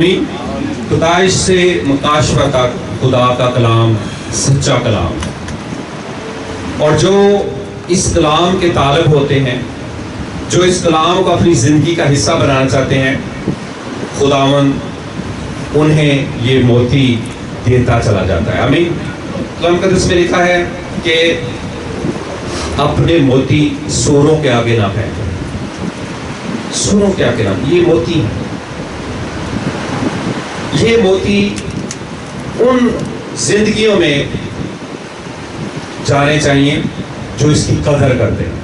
پیدائش سے مکاشفہ تک خدا کا کلام سچا کلام ہے، اور جو اس کلام کے طالب ہوتے ہیں، جو اس کلام کو اپنی زندگی کا حصہ بنانا چاہتے ہیں، خداوند انہیں یہ موتی دیتا چلا جاتا ہے۔ آمین۔ کلام مقدس میں لکھا ہے کہ اپنے موتی سوروں کے آگے نہ پھینکیں۔ سوروں کے آگے نہ، یہ موتی ہے، یہ موتی ان زندگیوں میں جانے چاہیے جو اس کی قدر کرتے ہیں،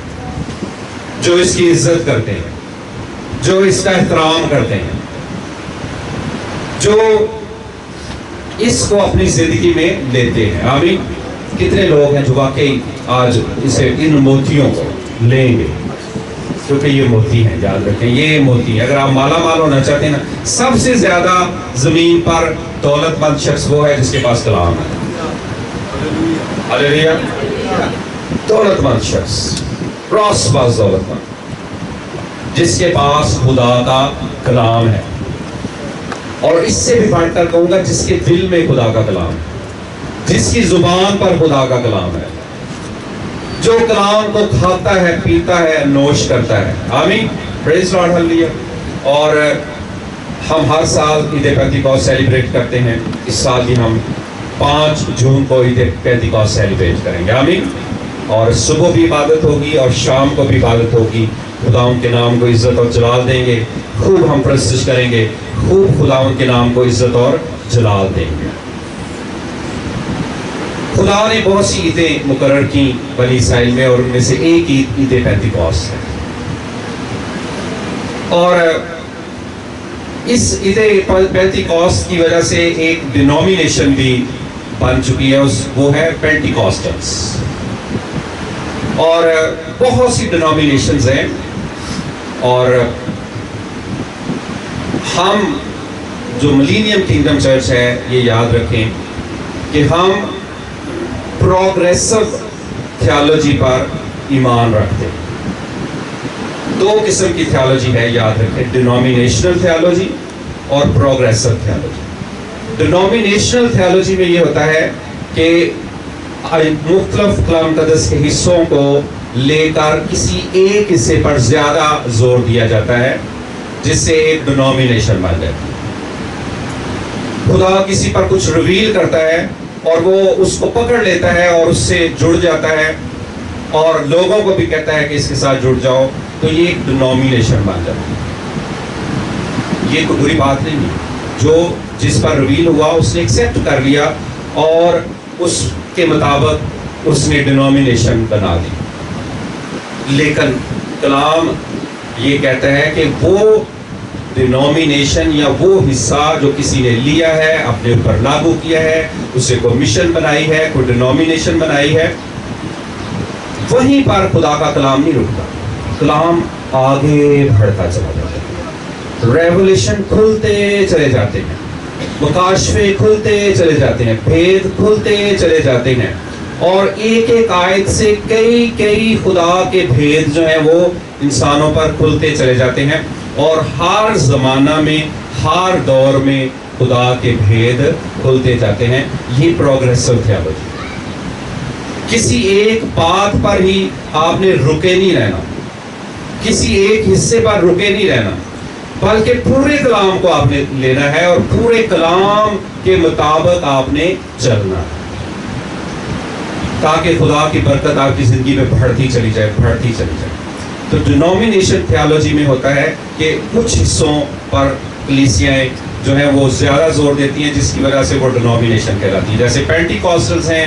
جو اس کی عزت کرتے ہیں، جو اس کا احترام کرتے ہیں، جو اس کو اپنی زندگی میں لیتے ہیں۔ آمین۔ کتنے لوگ ہیں جو واقعی آج اسے ان موتیوں کو لیں گے، کیونکہ یہ موتی ہیں، یاد رکھیں یہ موتی ہے۔ اگر آپ مالا مال ہونا چاہتے ہیں نا، سب سے زیادہ زمین پر دولت مند شخص وہ ہے جس کے پاس کلام ہے۔ ہلیلویا۔ دولت مند شخص، پراسپرس دولت مند، جس کے پاس خدا کا کلام ہے، اور اس سے بھی بڑھ کر کہوں گا جس کے دل میں خدا کا کلام ہے، جس کی زبان پر خدا کا کلام ہے، جو کلام کو کھاتا ہے، پیتا ہے، نوش کرتا ہے۔ آمین۔ پریز لارڈ۔ ہلیلویا۔ اور ہم ہر سال عید پینتیکوست سیلیبریٹ کرتے ہیں۔ اس سال بھی ہم 5 جون کو عید پینتیکوست سیلیبریٹ کریں گے۔ آمین۔ اور صبح بھی عبادت ہوگی اور شام کو بھی عبادت ہوگی۔ خداوند کے نام کو عزت اور جلال دیں گے، خوب ہم پرستش کریں گے، خوب خداوند کے نام کو عزت اور جلال دیں گے۔ خدا نے بہت سی عیدیں مقرر کی بنی اسرائیل میں، اور ان میں سے ایک عید عید پینتیکوست ہے، اور اس عید پینتیکوست کی وجہ سے ایک ڈینومینیشن بھی بن چکی ہے، وہ ہے پینٹیکوسٹلز۔ اور بہت سی ڈینومینیشنز ہیں، اور ہم جو ملینیم کنگڈم چرچ ہے یہ یاد رکھیں کہ ہم پروگریسو تھیالوجی پر ایمان رکھتے ہیں۔ 2 قسم کی تھیالوجی ہے، یاد رکھیں، ڈینومینیشنل تھیالوجی اور پروگریسو تھیالوجی۔ ڈینومینیشنل تھیالوجی میں یہ ہوتا ہے کہ مختلف کلام مقدس کے حصوں کو لے کر کسی ایک حصے پر زیادہ زور دیا جاتا ہے، جس سے ایک ڈینومینیشن بن جاتی ہے۔ خدا کسی پر کچھ ریویل کرتا ہے اور وہ اس کو پکڑ لیتا ہے اور اس سے جڑ جاتا ہے، اور لوگوں کو بھی کہتا ہے کہ اس کے ساتھ جڑ جاؤ، تو یہ ایک ڈینومینیشن بن جاتا ہے۔ یہ کوئی بری بات نہیں ہے، جو جس پر ریویل ہوا اس نے ایکسیپٹ کر لیا اور اس کے مطابق اس نے ڈینومینیشن بنا دی۔ لیکن کلام یہ کہتا ہے کہ وہ ڈینومینیشن یا وہ حصہ جو کسی نے لیا ہے، اپنے اوپر لاگو کیا ہے، اسے کوئی مشن بنائی ہے، کوئی ڈینومینیشن بنائی ہے، وہیں پر خدا کا کلام نہیں رکتا، کلام آگے بڑھتا چلا جاتا ہے، ریولیشن کھلتے چلے جاتے ہیں، مکاشفے کھلتے چلے جاتے ہیں، بھید کھلتے چلے جاتے ہیں، اور ایک ایک آیت سے کئی خدا کے بھید جو ہیں وہ انسانوں پر کھلتے چلے جاتے ہیں، اور ہر زمانہ میں، ہر دور میں خدا کے بھید کھلتے جاتے ہیں۔ یہ پروگریسو تھیالوجی۔ کسی ایک بات پر ہی آپ نے رکے نہیں رہنا، کسی ایک حصے پر رکے نہیں رہنا، بلکہ پورے کلام کو آپ نے لینا ہے اور پورے کلام کے مطابق آپ نے چلنا ہے، تاکہ خدا کی برکت آپ کی زندگی میں بڑھتی چلی جائے، بڑھتی چلی جائے۔ تو ڈینومینیشن تھیالوجی میں ہوتا ہے کہ کچھ حصوں پر کلیسیاں جو ہیں وہ زیادہ زور دیتی ہیں، جس کی وجہ سے وہ ڈینومینیشن کہلاتی ہے۔ جیسے پینٹیکوسٹلز ہیں،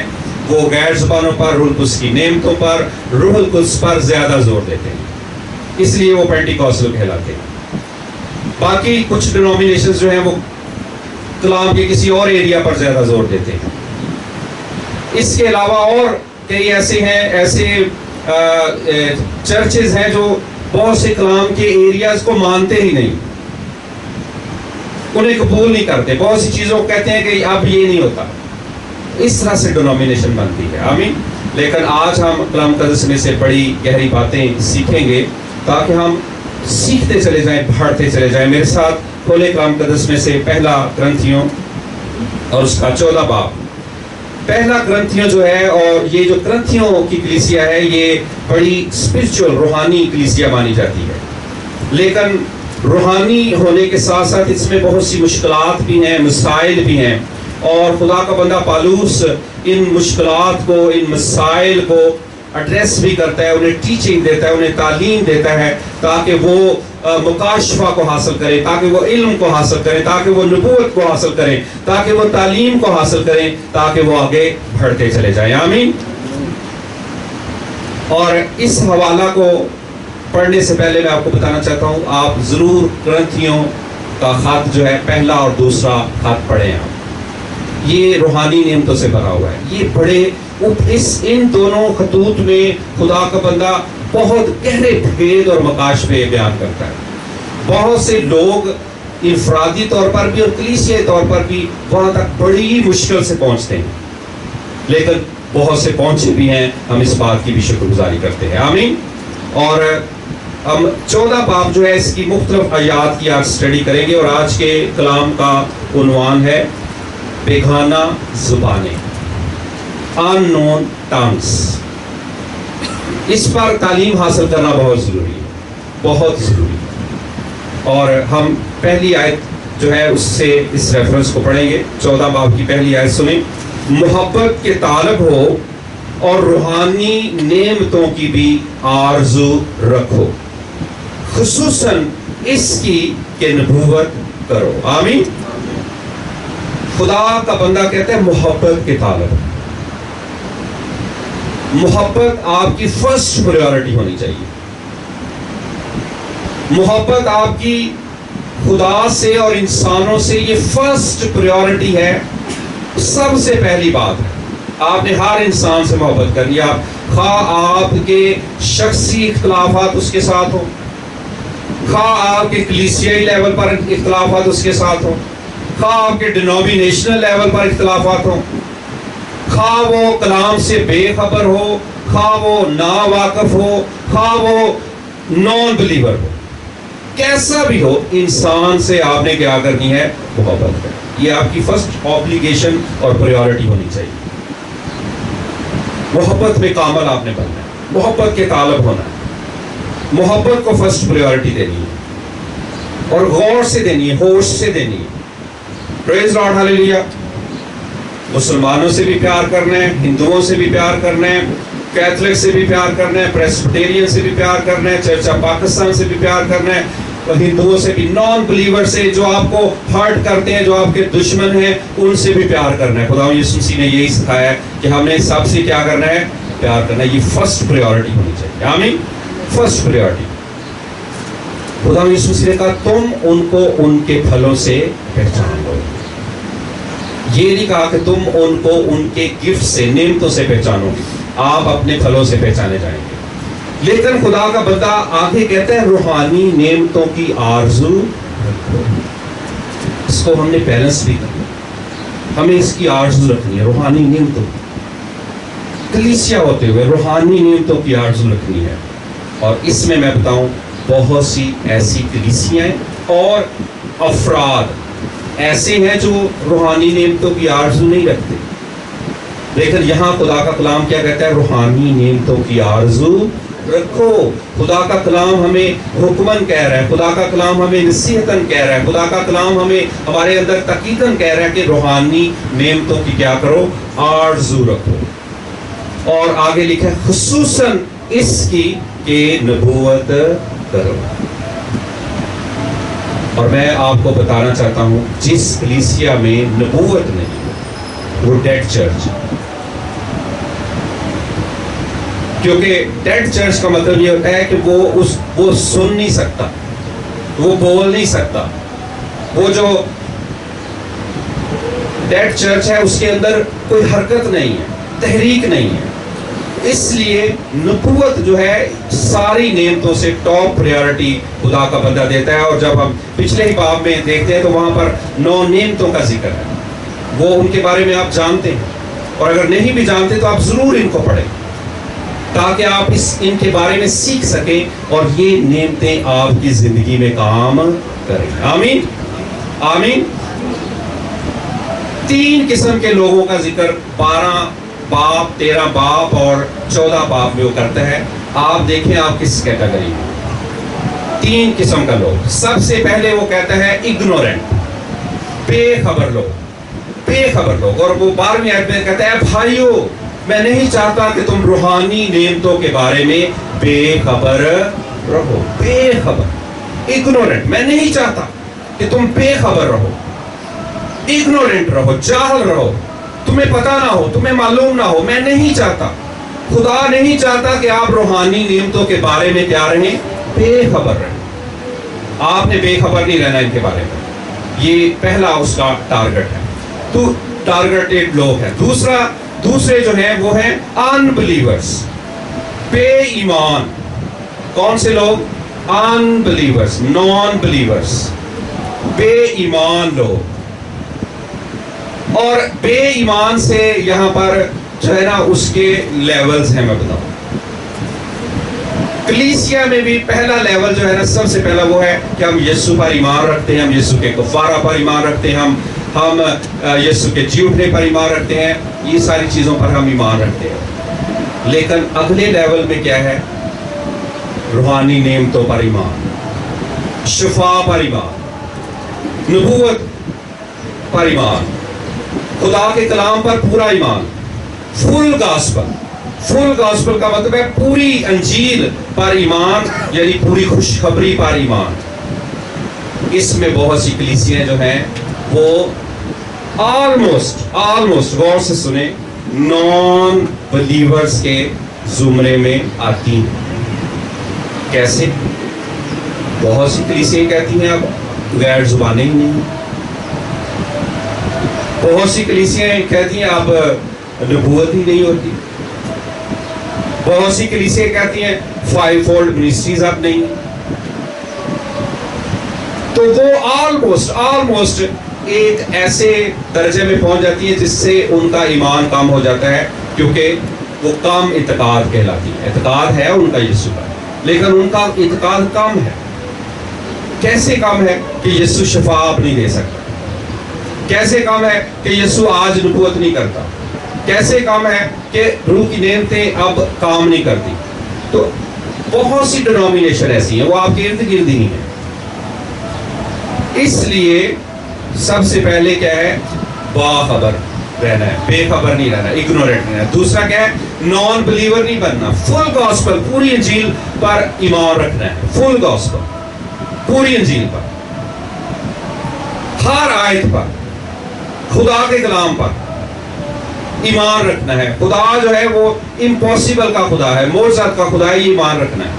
وہ غیر زبانوں پر، روح القدس کی نعمتوں پر، روح القدس پر زیادہ زور دیتے ہیں، اس لیے وہ پینٹیکوسٹل کہلاتے ہیں۔ باقی کچھ ڈینومینیشنز جو ہیں وہ کلام کے کسی اور ایریا پر زیادہ زور دیتے ہیں۔ اس کے علاوہ اور کئی ایسے ہیں، ایسے چرچز ہیں جو بہت سے کلام کے ایریاز کو مانتے ہی نہیں، انہیں قبول نہیں کرتے، بہت سی چیزوں کو کہتے ہیں کہ اب یہ نہیں ہوتا، اس طرح سے ڈینومینیشن بنتی ہے۔ آمین۔ لیکن آج ہم کلام مقدس میں سے بڑی گہری باتیں سیکھیں گے، تاکہ ہم سیکھتے چلے جائیں، بڑھتے چلے جائیں۔ میرے ساتھ کھولے کلام مقدس میں سے پہلا کرنتھیوں اور اس کا 14 باب. پہلا کرنتھیوں جو ہے، اور یہ جو کرنتھیوں کی کلیسیا ہے یہ بڑی اسپرچل روحانی کلیسیا مانی جاتی ہے، لیکن روحانی ہونے کے ساتھ ساتھ اس میں بہت سی مشکلات بھی ہیں، مسائل بھی ہیں، اور خدا کا بندہ پالوس ان مشکلات کو، ان مسائل کو ایڈریس بھی کرتا ہے، انہیں ٹیچنگ دیتا ہے، انہیں تعلیم دیتا ہے تاکہ وہ مکاشفہ کو حاصل کریں، تاکہ وہ علم کو حاصل کریں، تاکہ وہ نبوت کو حاصل کریں، تاکہ وہ تعلیم کو حاصل کریں، تاکہ وہ آگے بڑھتے چلے جائیں. آمین. اور اس حوالہ کو پڑھنے سے پہلے میں آپ کو بتانا چاہتا ہوں، آپ ضرور کرنتھیوں کا خط جو ہے پہلا اور دوسرا خط پڑھیں. آپ یہ روحانی نعمتوں سے بھرا ہوا ہے. یہ بڑے ان دونوں خطوط میں خدا کا بندہ بہت گہرے بھید اور مکاشفے بیان کرتا ہے. بہت سے لوگ انفرادی طور پر بھی اور کلیسیائی طور پر بھی وہاں تک بڑی مشکل سے پہنچتے ہیں، لیکن بہت سے پہنچے بھی ہیں. ہم اس بات کی بھی شکر گزاری کرتے ہیں. آمین. اور ہم 14 باب جو ہے اس کی مختلف آیات کی آج اسٹڈی کریں گے، اور آج کے کلام کا عنوان ہے بیگانہ زبانیں، unknown tongues. اس پر تعلیم حاصل کرنا بہت ضروری ہے، بہت ضروری ہے. اور ہم پہلی آیت جو ہے اس سے اس ریفرنس کو پڑھیں گے. 14 باب کی پہلی آیت سنیں. محبت کے طالب ہو اور روحانی نعمتوں کی بھی آرزو رکھو، خصوصاً اس کی کہ نبوت کرو. آمین. خدا کا بندہ کہتا ہے محبت کے طالب. محبت آپ کی فرسٹ پریورٹی ہونی چاہیے. محبت آپ کی خدا سے اور انسانوں سے یہ فرسٹ پریورٹی ہے، سب سے پہلی بات ہے. آپ نے ہر انسان سے محبت کرنی ہے، خواہ آپ کے شخصی اختلافات اس کے ساتھ ہوں، خواہ آپ کے کلیسیائی لیول پر اختلافات اس کے ساتھ ہوں، خواہ آپ کے ڈینومینیشنل لیول پر اختلافات ہوں، خواہ وہ کلام سے بے خبر ہو، خواہ وہ نا واقف ہو، خواہ وہ نان بلیور ہو، کیسا بھی ہو، انسان سے آپ نے کیا کرنی ہے؟ محبت کرنی. یہ آپ کی فرسٹ obligation اور پریورٹی ہونی چاہیے. محبت میں کامل آپ نے بننا ہے، محبت کے طالب ہونا ہے، محبت کو فرسٹ پریورٹی دینی ہے، اور غور سے دینی ہے، ہوش سے دینی ہے. پریز لاڈ، ہالیلویا. مسلمانوں سے بھی پیار کرنا ہے، ہندوؤں سے بھی پیار کرنا ہے، کیتھولک سے بھی پیار کرنا ہے، پریسبٹیرین سے بھی پیار کرنا ہے، چرچ آف پاکستان سے بھی پیار کرنا ہے، اور ہندوؤں سے بھی، نان بلیور سے جو آپ کو ہرٹ کرتے ہیں، جو آپ کے دشمن ہیں، ان سے بھی پیار کرنا ہے. خدا یسوع مسیح نے یہی سکھایا ہے کہ ہم نے سب سے کیا کرنا ہے؟ پیار کرنا ہے. یہ فرسٹ پریورٹی ہونی چاہیے. آمین. First priority. خدا یسوع مسیح نے کہا تم ان کو ان کے پھلوں سے پہچان لو. یہ نہیں کہا کہ تم ان کو ان کے گفٹ سے، نعمتوں سے پہچانو، آپ اپنے پھلوں سے پہچانے جائیں گے. لیکن خدا کا بندہ آگے کہتا ہے روحانی نعمتوں کی آرزو رکھو. اس کو ہم نے بیلنس بھی کرنا، ہمیں اس کی آرزو رکھنی ہے. روحانی نعمتوں، کلیسیا ہوتے ہوئے روحانی نعمتوں کی آرزو رکھنی ہے. اور اس میں بتاؤں بہت سی ایسی کلیسیاں اور افراد ایسے ہیں جو روحانی نعمتوں کی آرزو نہیں رکھتے. لیکن یہاں خدا کا کلام کیا کہتا ہے؟ روحانی نعمتوں کی آرزو رکھو. خدا کا کلام ہمیں حکمن کہہ رہا ہے، خدا کا کلام ہمیں نصیحتاً کہہ رہا ہے، خدا کا کلام ہمیں ہمارے اندر تقیقاً کہہ رہا ہے کہ روحانی نعمتوں کی کیا کرو؟ آرزو رکھو. اور آگے لکھا ہے خصوصاً اس کی کہ نبوت کرو. اور میں آپ کو بتانا چاہتا ہوں جس کلیسیا میں نبوت نہیں وہ ڈیڈ چرچ. کیونکہ ڈیڈ چرچ کا مطلب یہ ہوتا ہے کہ وہ سن نہیں سکتا، وہ بول نہیں سکتا. وہ جو ڈیڈ چرچ ہے اس کے اندر کوئی حرکت نہیں ہے، تحریک نہیں ہے. اس لیے نبوت جو ہے ساری نعمتوں سے ٹاپ پریورٹی خدا کا بندہ دیتا ہے. اور جب ہم پچھلے ہی باب میں دیکھتے ہیں تو وہاں پر 9 نعمتوں کا ذکر ہے. وہ ان کے بارے میں آپ جانتے ہیں، اور اگر نہیں بھی جانتے تو آپ ضرور ان کو پڑھیں تاکہ آپ ان کے بارے میں سیکھ سکیں اور یہ نعمتیں آپ کی زندگی میں کام کریں. آمین. آمین. 3 قسم کے لوگوں کا ذکر 12 باب 13 باب اور 14 باب میں وہ کرتا ہے. آپ دیکھیں آپ کس کیٹیگری میں. 3 قسم کا لوگ. سب سے پہلے وہ کہتا ہے اگنورینٹ, بے خبر لوگ, بے خبر لوگ. اور وہ 12ویں آیت میں کہتا ہے بھائیو میں نہیں چاہتا کہ تم روحانی نعمتوں کے بارے میں بے خبر رہو. بے خبر, اگنورینٹ. میں نہیں چاہتا کہ تم بے خبر رہو, اگنورینٹ رہو, جاہل رہو, تمہیں پتہ نہ ہو, تمہیں معلوم نہ ہو. میں نہیں چاہتا, خدا نہیں چاہتا کہ آپ روحانی نعمتوں کے بارے میں کیا رہیں, بے خبر رہیں. آپ نے بے خبر نہیں رہنا ان کے بارے میں. یہ پہلا اس کا ٹارگٹ ہے. تو ٹارگٹڈ لوگ ہیں. دوسرے جو ہیں وہ ہیں انبلیورز, بے ایمان. کون سے لوگ؟ انبلیورز, نان بلیورز, بے ایمان لوگ. اور بے ایمان سے یہاں پر جو ہے نا اس کے لیولز ہیں. میں بتاؤں کلیسیا میں بھی پہلا لیول جو ہے نا سب سے پہلا وہ ہے کہ ہم یسوع پر ایمان رکھتے ہیں, ہم یسوع کے کفارہ پر ایمان رکھتے ہیں, ہم یسوع کے جی اٹھنے پر ایمان رکھتے ہیں. یہ ساری چیزوں پر ہم ایمان رکھتے ہیں. لیکن اگلے لیول میں کیا ہے؟ روحانی نعمتوں پر ایمان, شفا پر ایمان, نبوت پر ایمان, خدا کے کلام پر پورا ایمان, فل گاسپل. فل گاسپل کا مطلب ہے پوری انجیل پر ایمان, یعنی پوری خوشخبری پر ایمان. اس میں بہت سی کلیسیاں جو ہیں وہ آلموسٹ غور سے سنیں نان بلیورز کے زمرے میں آتی ہیں. کیسے؟ بہت سی کلیسیاں کہتی ہیں اب غیر زبانیں ہی نہیں. بہت سی کلیسیاں کہتی ہیں اب نبوت ہی نہیں ہوتی. بہت سی کلیسیاں کہتی ہیں 5 فولڈ منسٹریز اب نہیں. تو وہ آلموسٹ ایک ایسے درجے میں پہنچ جاتی ہے جس سے ان کا ایمان کم ہو جاتا ہے, کیونکہ وہ کم اعتقاد کہلاتی ہے. اعتقاد ہے ان کا یسوع پر, لیکن ان کا اعتقاد کم ہے. کیسے کم ہے؟ کہ یسوع شفا اب نہیں دے سکتا. کیسے کم ہے کہ یسوع آج نبوت نہیں کرتا. کیسے کم ہے کہ روح کی نعمتیں اب کام نہیں کرتی. تو بہت سی ڈینومینیشن ایسی ہیں, وہ آپ کے ارد گرد ہی ہیں. اس لیے سب سے پہلے کیا ہے؟ باخبر رہنا ہے, بے خبر نہیں رہنا, اگنورینٹ نہیں رہنا. دوسرا کیا ہے؟ نان بلیور نہیں بننا. فل گاسپل, پوری انجیل پر ایمان رکھنا ہے. فل گاسپل, پوری انجیل پر, ہر آیت پر, خدا کے کلام پر ایمان رکھنا ہے. خدا جو ہے وہ امپاسبل کا خدا ہے, معجزات کا خدا ہے. یہ ایمان رکھنا ہے,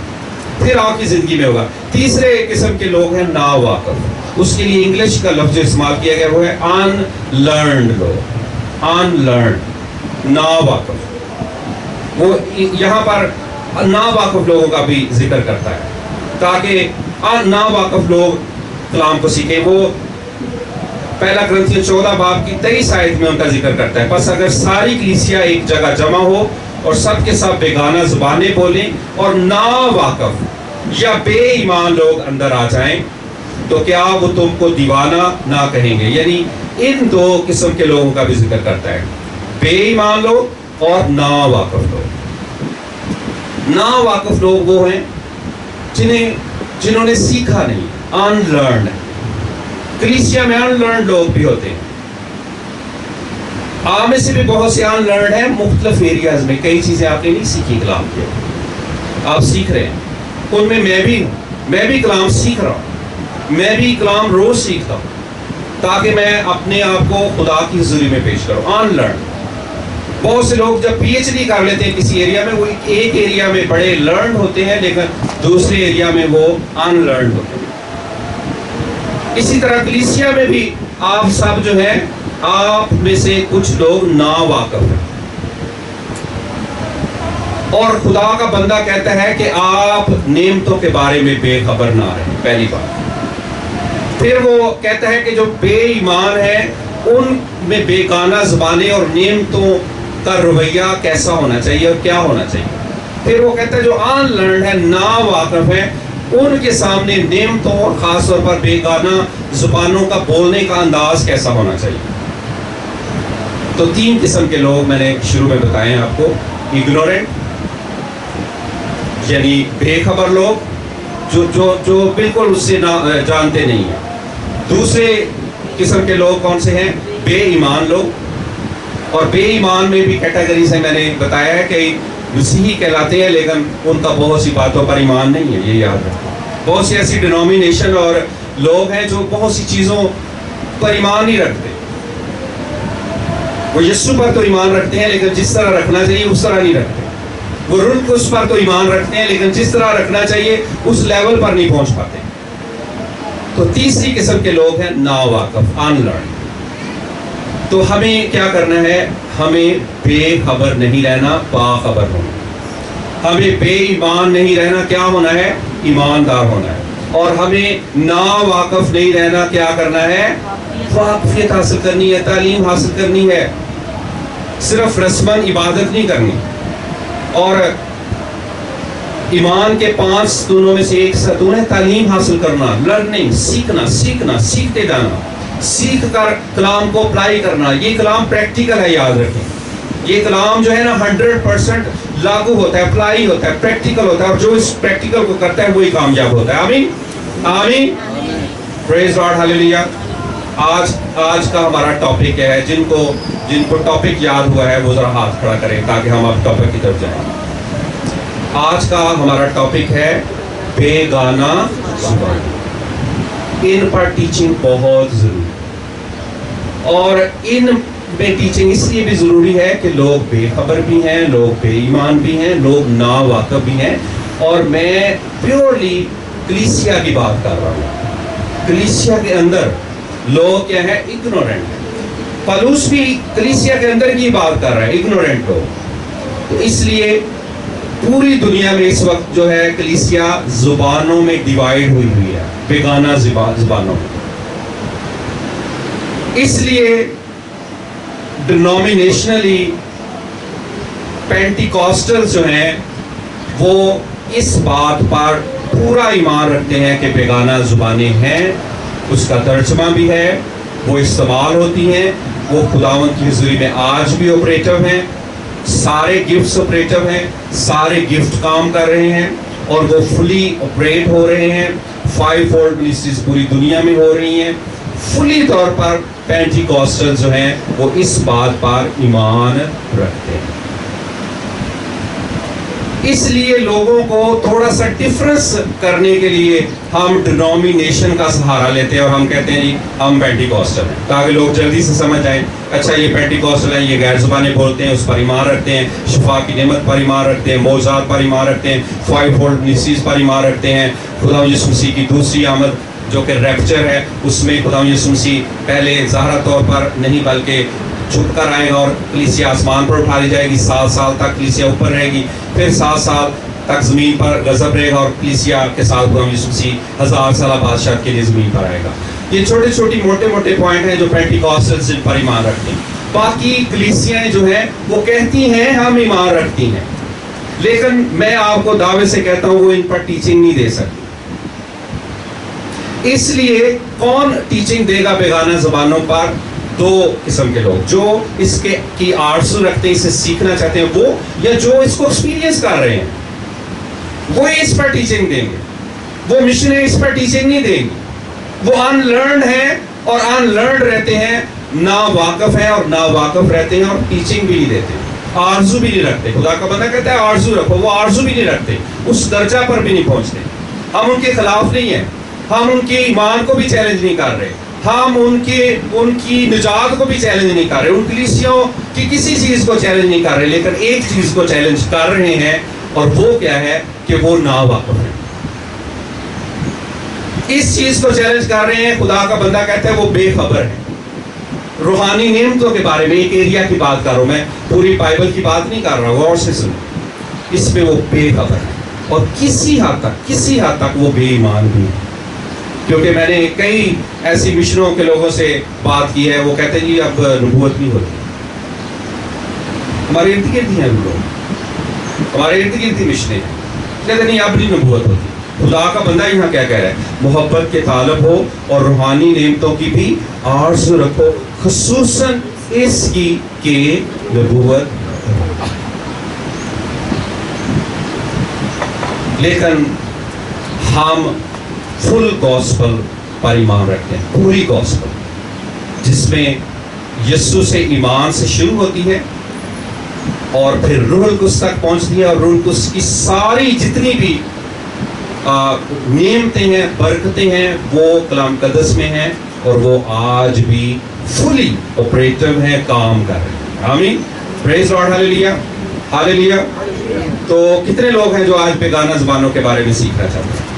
پھر آپ کی زندگی میں ہوگا. تیسرے قسم کے لوگ ہیں ناواقف. اس کے لیے انگلش کا لفظ استعمال کیا گیا وہ ہے ان لرنڈ لوگ. ان لرنڈ, ناواقف. وہ یہاں پر ناواقف لوگوں کا بھی ذکر کرتا ہے تاکہ ناواقف لوگ کلام کو سیکھیں. وہ پہلا کرنتھیوں 14 باب کی 23 آیت میں ان کا ذکر کرتا ہے. بس اگر ساری کلیسیا ایک جگہ جمع ہو اور سب کے سب بیگانہ زبانیں بولیں اور ناواقف یا بے ایمان لوگ اندر آ جائیں تو کیا وہ تم کو دیوانہ نہ کہیں گے. یعنی ان 2 قسم کے لوگوں کا بھی ذکر کرتا ہے, بے ایمان لوگ اور ناواقف لوگ. ناواقف لوگ وہ ہیں جنہوں نے سیکھا نہیں, ان لرنڈ. کلیسیا میں ان لرنڈ لوگ بھی ہوتے ہیں. آپ میں سے بھی بہت سے ان لرنڈ ہیں مختلف ایریاز میں. کئی چیزیں آپ نے نہیں سیکھی کلام کی, آپ سیکھ رہے ہیں. ان میں میں بھی کلام سیکھ رہا ہوں. میں بھی کلام روز سیکھتا ہوں تاکہ میں اپنے آپ کو خدا کی حضوری میں پیش کروں. ان لرن. بہت سے لوگ جب پی ایچ ڈی کر لیتے ہیں کسی ایریا میں, وہ ایک ایریا میں بڑے لرنڈ ہوتے ہیں لیکن دوسرے ایریا میں وہ ان لرنڈ ہوتے ہیں. اسی طرح کلیسیا میں بھی آپ سب جو ہیں, آپ میں سے کچھ لوگ ناواقف ہیں اور خدا کا بندہ کہتا ہے کہ آپ نعمتوں کے بارے میں بے خبر نہ رہیں. پہلی بات. پھر وہ کہتا ہے کہ جو بے ایمان ہیں ان میں بیگانہ زبانیں اور نعمتوں کا رویہ کیسا ہونا چاہیے اور کیا ہونا چاہیے. پھر وہ کہتا ہے جو ان لرنڈ ہے, نا واقف ہے, ان کے سامنے نعمتوں اور خاص طور پر بیگانہ زبانوں کا بولنے کا انداز کیسا ہونا چاہیے. تو 3 قسم کے لوگ میں نے شروع میں بتائے ہیں آپ کو. اگنورینٹ یعنی بے خبر لوگ جو بالکل اس سے جانتے نہیں ہیں. دوسرے قسم کے لوگ کون سے ہیں؟ بے ایمان لوگ. اور بے ایمان میں بھی کیٹیگریز ہیں، میں نے بتایا ہے کہ مسیحی کہلاتے ہیں لیکن ان کا بہت سی باتوں پر ایمان نہیں ہے. یہ یاد رکھیں. بہت سی ایسی ڈینومینیشن اور لوگ ہیں جو بہت سی چیزوں پر ایمان نہیں رکھتے. وہ یسوع پر تو ایمان رکھتے ہیں لیکن جس طرح رکھنا چاہیے اس طرح نہیں رکھتے. وہ روح القدس پر تو ایمان رکھتے ہیں لیکن جس طرح رکھنا چاہیے اس لیول پر نہیں پہنچ پاتے. تو تیسری قسم کے لوگ ہیں ناواقف، ان لرن. تو ہمیں کیا کرنا ہے؟ ہمیں بے خبر نہیں رہنا، باخبر ہونا. ہمیں بے ایمان نہیں رہنا، کیا ہونا ہے؟ ایماندار ہونا ہے. اور ہمیں ناواقف نہیں رہنا، کیا کرنا ہے؟ واقفیت حاصل کرنی ہے، تعلیم حاصل کرنی ہے. صرف رسماً عبادت نہیں کرنی. اور ایمان کے 5 ستونوں میں سے ایک ستون ہے تعلیم حاصل کرنا، لرننگ، سیکھنا، سیکھتے جانا، سیکھ کر کلام کو اپلائی کرنا. یہ کلام پریکٹیکل ہے، یاد رکھیں. یہ کلام جو ہے نا 100% لاگو ہوتا ہے، اپلائی ہوتا ہے، پریکٹیکل ہوتا ہے. اور جو اس پریکٹیکل کو کرتا ہے وہی کامیاب ہوتا ہے. آمین آمین. پریز گاڈ، ہاللیلویا. آج کا ہمارا ٹاپک کیا ہے؟ جن کو ٹاپک یاد ہوا ہے وہ ذرا ہاتھ کھڑا کریں تاکہ ہم اب ٹاپک کی طرف جائیں. آج کا ہمارا ٹاپک ہے بیگانہ زبان. ان پر ٹیچنگ بہت ضروری ہے. اور ان میں ٹیچنگ اس لیے بھی ضروری ہے کہ لوگ بے خبر بھی ہیں، لوگ بے ایمان بھی ہیں، لوگ ناواقف بھی ہیں. اور میں پیورلی کلیسیا کی بات کر رہا ہوں. کلیسیا کے اندر لوگ کیا ہے؟ اگنورینٹ ہیں. پالوس بھی کلیسیا کے اندر کی بات کر رہا ہے، اگنورینٹ لوگ. تو اس لیے پوری دنیا میں اس وقت جو ہے کلیسیا زبانوں میں ڈیوائیڈ ہوئی ہے، بیگانہ زبانوں میں. اس لیے ڈینومینیشنلی پینٹیکاسٹل جو ہیں وہ اس بات پر پورا ایمان رکھتے ہیں کہ بیگانہ زبانیں ہیں. اس کا ترجمہ بھی ہے، وہ استعمال ہوتی ہیں، وہ خداوند کی حضوری میں آج بھی آپریٹو ہیں. سارے گفٹس آپریٹو ہیں، سارے گفٹ کام کر رہے ہیں اور وہ فلی آپریٹ ہو رہے ہیں. 5 فولڈ منسٹریز پوری دنیا میں ہو رہی ہیں. فلی طور پر پینٹیکاسٹل جو ہیں وہ اس بات پر ایمان رکھتے ہیں. اس لیے لوگوں کو تھوڑا سا ڈفرنس کرنے کے لیے ہم ڈینومینیشن کا سہارا لیتے ہیں اور ہم کہتے ہیں جی ہم پینٹیکاسٹل ہیں، تاکہ لوگ جلدی سے سمجھ جائیں اچھا یہ پینٹیکاسٹل ہیں، یہ غیر زبانیں بولتے ہیں، اس پر ایمان رکھتے ہیں، شفا کی نعمت پر ایمان رکھتے ہیں، معجزات پر ایمان رکھتے ہیں، 5 فولڈ منسٹریز پر ایمان رکھتے ہیں. خدا یسوع مسیح کی دوسری آمد جو کہ ریپچر ہے، اس میں خدا یسوع مسیح پہلے ظاہرہ طور پر نہیں بلکہ چھپ کر آئے گا اور کلیسیا آسمان پر اٹھا لی جائے گی. 7 سال تک کلیسیا اوپر رہے گی، پھر 7 سال تک زمین پر غضب رہے گا اور کلیسیا کے ساتھ خدا یسوع مسیح 1000 سالہ بادشاہ کے لیے زمین پر آئے گا. یہ چھوٹے موٹے پوائنٹ ہیں جو پینٹیکاسٹل جن پر ایمان رکھتے ہیں. باقی کلیسیاں جو ہیں وہ کہتی ہیں ہم ایمان رکھتی ہیں، لیکن میں آپ کو دعوے سے کہتا ہوں وہ ان پر ٹیچنگ نہیں دے سکتی. اس لیے کون ٹیچنگ دے گا بیگانہ زبانوں پر؟ 2 قسم کے لوگ، جو اس کی آرزو رکھتے ہیں، اسے سیکھنا چاہتے ہیں وہ، یا جو اس کو ایکسپیرینس کر رہے ہیں وہ اس پر ٹیچنگ دیں گے. وہ مشنری اس پر ٹیچنگ نہیں دیں گی. وہ ان لرنڈ ہیں اور ان لرنڈ رہتے ہیں، ناواقف ہیں اور ناواقف رہتے ہیں اور ٹیچنگ بھی نہیں دیتے، آرزو بھی نہیں رکھتے. خدا کا بندہ کہتا ہے آرزو رکھو، وہ آرزو بھی نہیں رکھتے، اس درجہ پر بھی نہیں پہنچتے. ہم ان کے خلاف نہیں ہیں، ہم ان کے ایمان کو بھی چیلنج نہیں کر رہے، ہم ان کی نجات کو بھی چیلنج نہیں کر رہے، ان کلیسیوں کی کسی چیز کو چیلنج نہیں کر رہے، لیکن ایک چیز کو چیلنج کر رہے ہیں اور وہ کیا ہے کہ وہ ناواقف ہیں. اس چیز کو چیلنج کر رہے ہیں. خدا کا بندہ کہتا ہے وہ بے خبر ہے. روحانی نعمتوں کے بارے میں ایک ایریا کی بات کر رہا ہوں، میں پوری بائبل کی بات نہیں کر رہا ہوں، اور سے سنو. اس میں وہ بے خبر ہے اور کسی حد تک وہ بے ایمان بھی ہے. کیونکہ میں نے کئی ایسی مشنوں کے لوگوں سے بات کی ہے، وہ کہتے ہیں جی اب نبوت نہیں ہوتی. ہمارے ارد گرد ہیں لوگ، ہمارے ارد گرد مشنیں ہیں، کہتے نہیں اب نہیں نبوت ہوتی. خدا کا بندہ یہاں کیا کہہ رہا ہے؟ محبت کے طالب ہو اور روحانی نعمتوں کی بھی آرزو رکھو، خصوصاً اس کی کہ نبوت۔ لیکن ہم فل گوسپل پر ایمان رکھتے ہیں، پوری گوسپل جس میں یسوع سے ایمان سے شروع ہوتی ہے اور پھر روح القدس تک پہنچتی ہے، اور روح القدس کی ساری جتنی بھی نعمتیں ہیں، برکتیں ہیں، وہ کلام مقدس میں ہیں اور وہ آج بھی فلی آپریٹو ہیں، کام کر رہے ہیں۔ آمین، پریز لارڈ، ہاللیلویا ہاللیلویا۔ تو کتنے لوگ ہیں جو آج بیگانہ زبانوں کے بارے میں سیکھنا چاہتے ہیں؟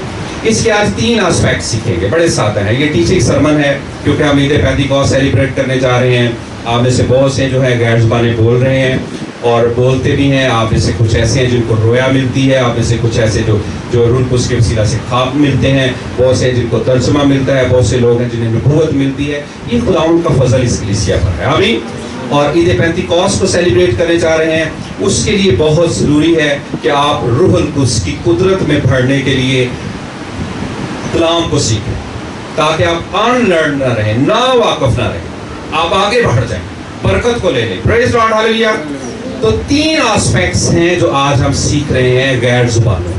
اس کے آج 3 آسپیکٹ سیکھیں گے، بڑے سادہ ہیں۔ یہ ٹیچنگ سرمن ہے کیونکہ ہم عید پینتیکوست سیلیبریٹ کرنے جا رہے ہیں۔ آپ میں سے بہت سے جو ہے غیر زبانیں بول رہے ہیں اور بولتے بھی ہیں، آپ میں سے کچھ ایسے ہیں جن کو رویا ملتی ہے، آپ میں سے کچھ ایسے جو روح القدس کے وسیلہ سے خواب ملتے ہیں، بہت سے جن کو ترجمہ ملتا ہے، بہت سے لوگ ہیں جنہیں نبوت ملتی ہے۔ یہ خداوند کا فضل اس کلیسیا پر ہے، آمین۔ اور عید پینتیکوست کو سیلیبریٹ کرنے جا رہے ہیں، اس کے لیے بہت ضروری ہے کہ آپ روح القدس کی قدرت میں بڑھنے کے لیے کلام کو سیکھیں، تاکہ آپ ان لرن نہ رہیں، نا واقف نہ رہیں، آپ آگے بڑھ جائیں، برکت کو لے لیں۔ پریز لارڈ، ہاللیلویا۔ تو 3 آسپیکٹس ہیں جو آج ہم سیکھ رہے ہیں غیر زبانوں،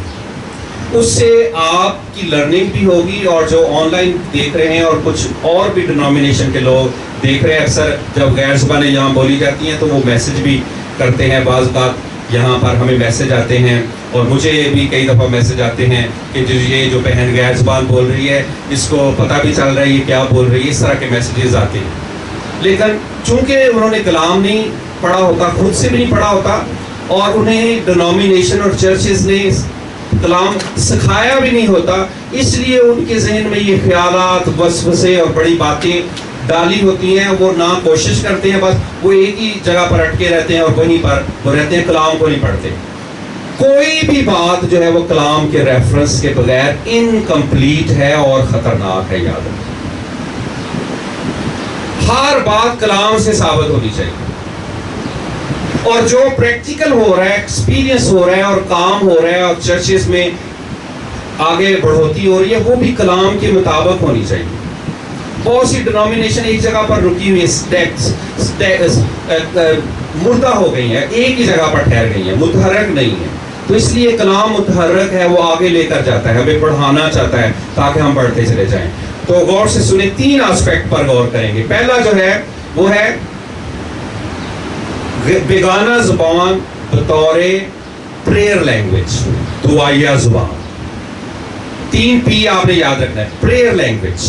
اس سے آپ کی لرننگ بھی ہوگی، اور جو آن لائن دیکھ رہے ہیں اور کچھ اور بھی ڈینومینیشن کے لوگ دیکھ رہے ہیں، اکثر جب غیر زبانیں یہاں بولی جاتی ہیں تو وہ میسج بھی کرتے ہیں، بعض بات یہاں پر ہمیں میسج آتے ہیں اور مجھے بھی کئی دفعہ میسج آتے ہیں کہ یہ جو بہن غیر زبان بول رہی ہے اس کو پتہ بھی چل رہا ہے یہ کیا بول رہی ہے، اس طرح کے میسیجز آتے ہیں۔ لیکن چونکہ انہوں نے کلام نہیں پڑھا ہوتا، خود سے بھی نہیں پڑھا ہوتا، اور انہیں ڈینومینیشن اور چرچز نے کلام سکھایا بھی نہیں ہوتا، اس لیے ان کے ذہن میں یہ خیالات، وسوسے اور بڑی باتیں ڈالی ہوتی ہیں۔ وہ نہ کوشش کرتے ہیں، بس وہ ایک ہی جگہ پر اٹکے رہتے ہیں اور وہیں پر وہ رہتے ہیں، کلام کو نہیں پڑھتے۔ کوئی بھی بات جو ہے وہ کلام کے ریفرنس کے بغیر انکمپلیٹ ہے اور خطرناک ہے، یاد رکھیں۔ ہر بات کلام سے ثابت ہونی چاہیے، اور جو پریکٹیکل ہو رہا ہے، ایکسپیرینس ہو رہا ہے اور کام ہو رہا ہے اور چرچز میں آگے بڑھوتی ہو رہی ہے، وہ بھی کلام کے مطابق ہونی چاہیے۔ بہت سی ڈینومینیشن ایک جگہ پر رکی ہوئی مردہ ہو گئی ہیں، ایک ہی جگہ پر ٹھہر گئی ہیں، متحرک نہیں ہے۔ تو اس لیے کلام متحرک ہے، وہ آگے لے کر جاتا ہے، ہمیں بڑھانا چاہتا ہے تاکہ ہم بڑھتے چلے جائیں۔ تو غور سے سنیں، 3 آسپیکٹ پر غور کریں گے۔ پہلا جو ہے وہ ہے بیگانہ زبان بطور پریئر لینگویج، دعائیہ زبان۔ 3 P آپ نے یاد رکھنا ہے، prayer language,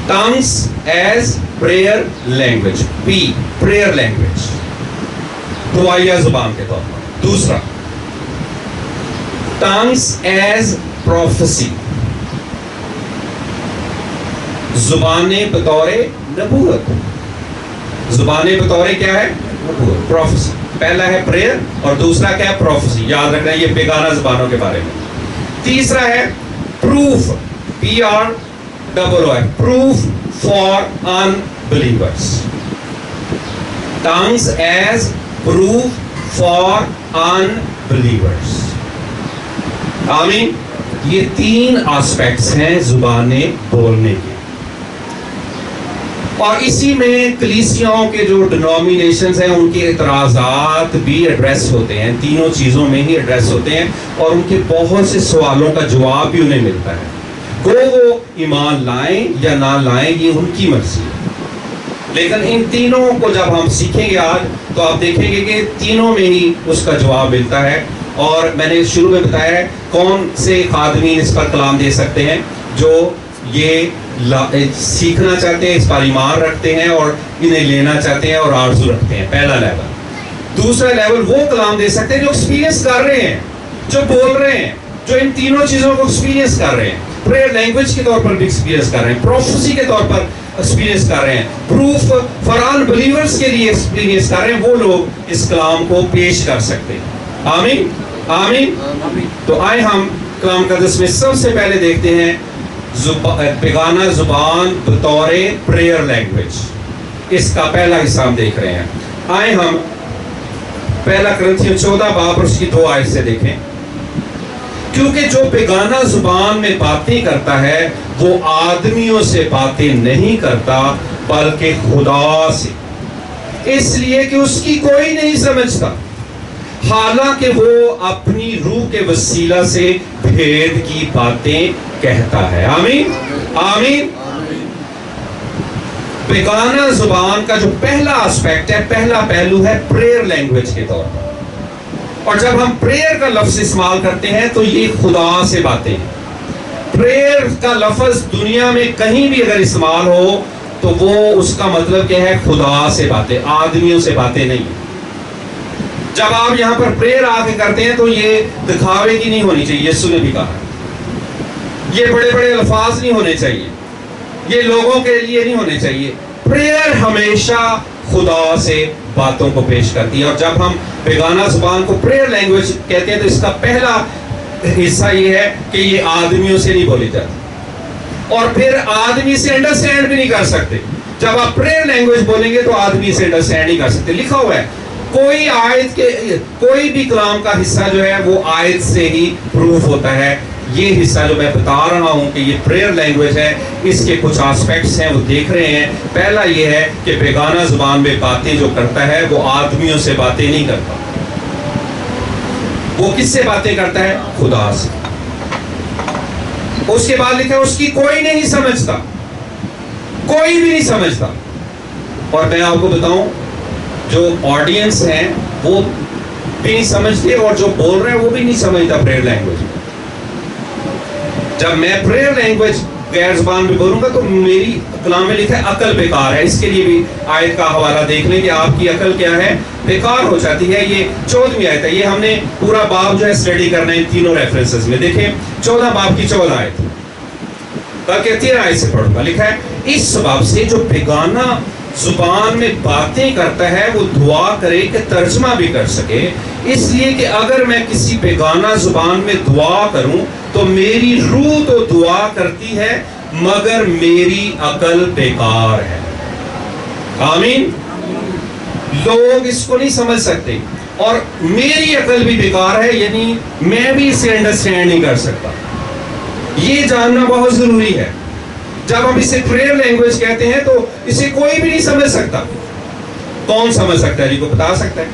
tongues as prayer language, P prayer language, دعائیہ زبان کے طور پر۔ دوسرا، ٹنگس ایز پروفیسی، زبانیں بطور نبوت۔ زبانیں بطور کیا ہے؟ نبوت، پروفیسی۔ پہلا ہے پریئر اور دوسرا کیا ہے؟ پروفیسی۔ یاد رکھنا ہے، یہ بیگانہ زبانوں کے بارے میں۔ تیسرا ہے proof, PROOF، proof for unbelievers، tongues as proof for unbelievers۔ آمین۔ یہ 3 آسپیکٹس ہیں زبانیں بولنے کے، اور اسی میں کلیسیاؤں کے جو ڈینومینیشنز ہیں ان کے اعتراضات بھی ایڈریس ہوتے ہیں، تینوں چیزوں میں ہی ایڈریس ہوتے ہیں، اور ان کے بہت سے سوالوں کا جواب بھی انہیں ملتا ہے۔ وہ ایمان لائیں یا نہ لائیں، یہ ان کی مرضی ہے۔ لیکن ان تینوں کو جب ہم سیکھیں گے آج، تو آپ دیکھیں گے کہ تینوں میں ہی اس کا جواب ملتا ہے۔ اور میں نے شروع میں بتایا ہے کون سے خادمین اس پر کلام دے سکتے ہیں، جو یہ سیکھنا چاہتے ہیں، اس پر ایمان رکھتے ہیں اور انہیں لینا چاہتے ہیں اور آرزو رکھتے ہیں، پہلا لیول۔ دوسرا لیول وہ کلام دے سکتے ہیں جو ایکسپیرینس کر رہے ہیں، جو بول رہے ہیں، جو ان تینوں چیزوں کو ایکسپیرینس کر رہے ہیں، پریئر لینگویج کے طور پر بھی ایکسپیرینس کر رہے ہیں، پروفیسی کے طور پر ایکسپیرینس کر رہے ہیں، پروف فار unbelievers کے لیے ایکسپیرینس کر رہے ہیں۔ وہ لوگ اس کلام کو پیش کر سکتے ہیں۔ آمین، آمین۔ تو آئے ہم کلام مقدس میں سب سے پہلے دیکھتے ہیں بیگانہ زبان بطور پریئر لینگویج، اس کا پہلا حصہ ہم دیکھ رہے ہیں۔ آئے ہم پہلا کرنتھیوں 14 باب اور اس کی 2 آیت سے دیکھیں۔ کیونکہ جو بیگانہ زبان میں باتیں کرتا ہے وہ آدمیوں سے باتیں نہیں کرتا بلکہ خدا سے، اس لیے کہ اس کی کوئی نہیں سمجھتا، حالانکہ وہ اپنی روح کے وسیلہ سے بھید کی باتیں کہتا ہے۔ آمین آمین۔ بیگانہ زبان کا جو پہلا اسپیکٹ ہے، پہلا پہلو ہے پریئر لینگویج کے طور پر، اور جب ہم پریئر کا لفظ استعمال کرتے ہیں تو یہ خدا سے باتیں ہیں۔ پریئر کا لفظ دنیا میں کہیں بھی اگر استعمال ہو تو وہ اس کا مطلب کیا ہے؟ خدا سے باتیں، آدمیوں سے باتیں نہیں۔ جب آپ یہاں پر پریئر آ کے کرتے ہیں تو یہ دکھاوے کی نہیں ہونی چاہیے، یسوع نے بھی کہا، یہ بڑے بڑے الفاظ نہیں ہونے چاہیے، یہ لوگوں کے لیے نہیں ہونے چاہیے۔ پریئر ہمیشہ خدا سے باتوں کو پیش کرتی ہے، اور جب ہم بیگانہ زبان کو پریئر لینگویج کہتے ہیں تو اس کا پہلا حصہ یہ ہے کہ یہ آدمیوں سے نہیں بولی جاتی، اور پھر آدمی سے انڈرسٹینڈ بھی نہیں کر سکتے۔ جب آپ پریئر لینگویج بولیں گے تو آدمی سے انڈرسٹینڈ نہیں کر سکتے۔ لکھا ہوا ہے کوئی آیت کے کوئی بھی کلام کا حصہ جو ہے وہ آیت سے ہی پروف ہوتا ہے۔ یہ حصہ جو میں بتا رہا ہوں کہ یہ پریئر لینگویج ہے، اس کے کچھ آسپیکٹس ہیں وہ دیکھ رہے ہیں۔ پہلا یہ ہے کہ بیگانہ زبان میں باتیں جو کرتا ہے وہ آدمیوں سے باتیں نہیں کرتا، وہ کس سے باتیں کرتا ہے؟ خدا سے۔ اس کے بعد لکھا ہے اس کی کوئی نہیں سمجھتا، کوئی بھی نہیں سمجھتا۔ اور میں آپ کو بتاؤں جو آڈینس ہیں وہ بھی نہیں سمجھتے، اور جو بول رہے ہیں وہ بھی نہیں سمجھتا پریئر لینگویج۔ جب میں پریئر لینگویج غیر زبان میں بولوں گا تو میری کلام میں لکھا ہے عقل بیکار ہے۔ اس کے لیے بھی آیت کا حوالہ دیکھ لیں کہ آپ کی عقل کیا ہے؟ بیکار ہو جاتی ہے۔ یہ 14ویں آیت ہے، یہ ہم نے پورا باب جو ہے اسٹڈی کرنا ہے تینوں ریفرنسز میں۔ دیکھیں 14 باب کی 14 آیت، بلکہ 13 آیت سے پڑھوں گا۔ لکھا ہے اس سبب سے جو بیگانہ زبان میں باتیں کرتا ہے وہ دعا کرے کہ ترجمہ بھی کر سکے، اس لیے کہ اگر میں کسی بیگانہ زبان میں دعا کروں تو میری روح تو دعا کرتی ہے مگر میری عقل بیکار ہے۔ آمین۔ لوگ اس کو نہیں سمجھ سکتے، اور میری عقل بھی بیکار ہے، یعنی میں بھی اسے انڈرسٹینڈ نہیں کر سکتا۔ یہ جاننا بہت ضروری ہے۔ جب ہم اسے پریئر لینگویج کہتے ہیں تو اسے کوئی بھی نہیں سمجھ سکتا۔ کون سمجھ سکتا ہے؟ جی کو بتا سکتا ہے؟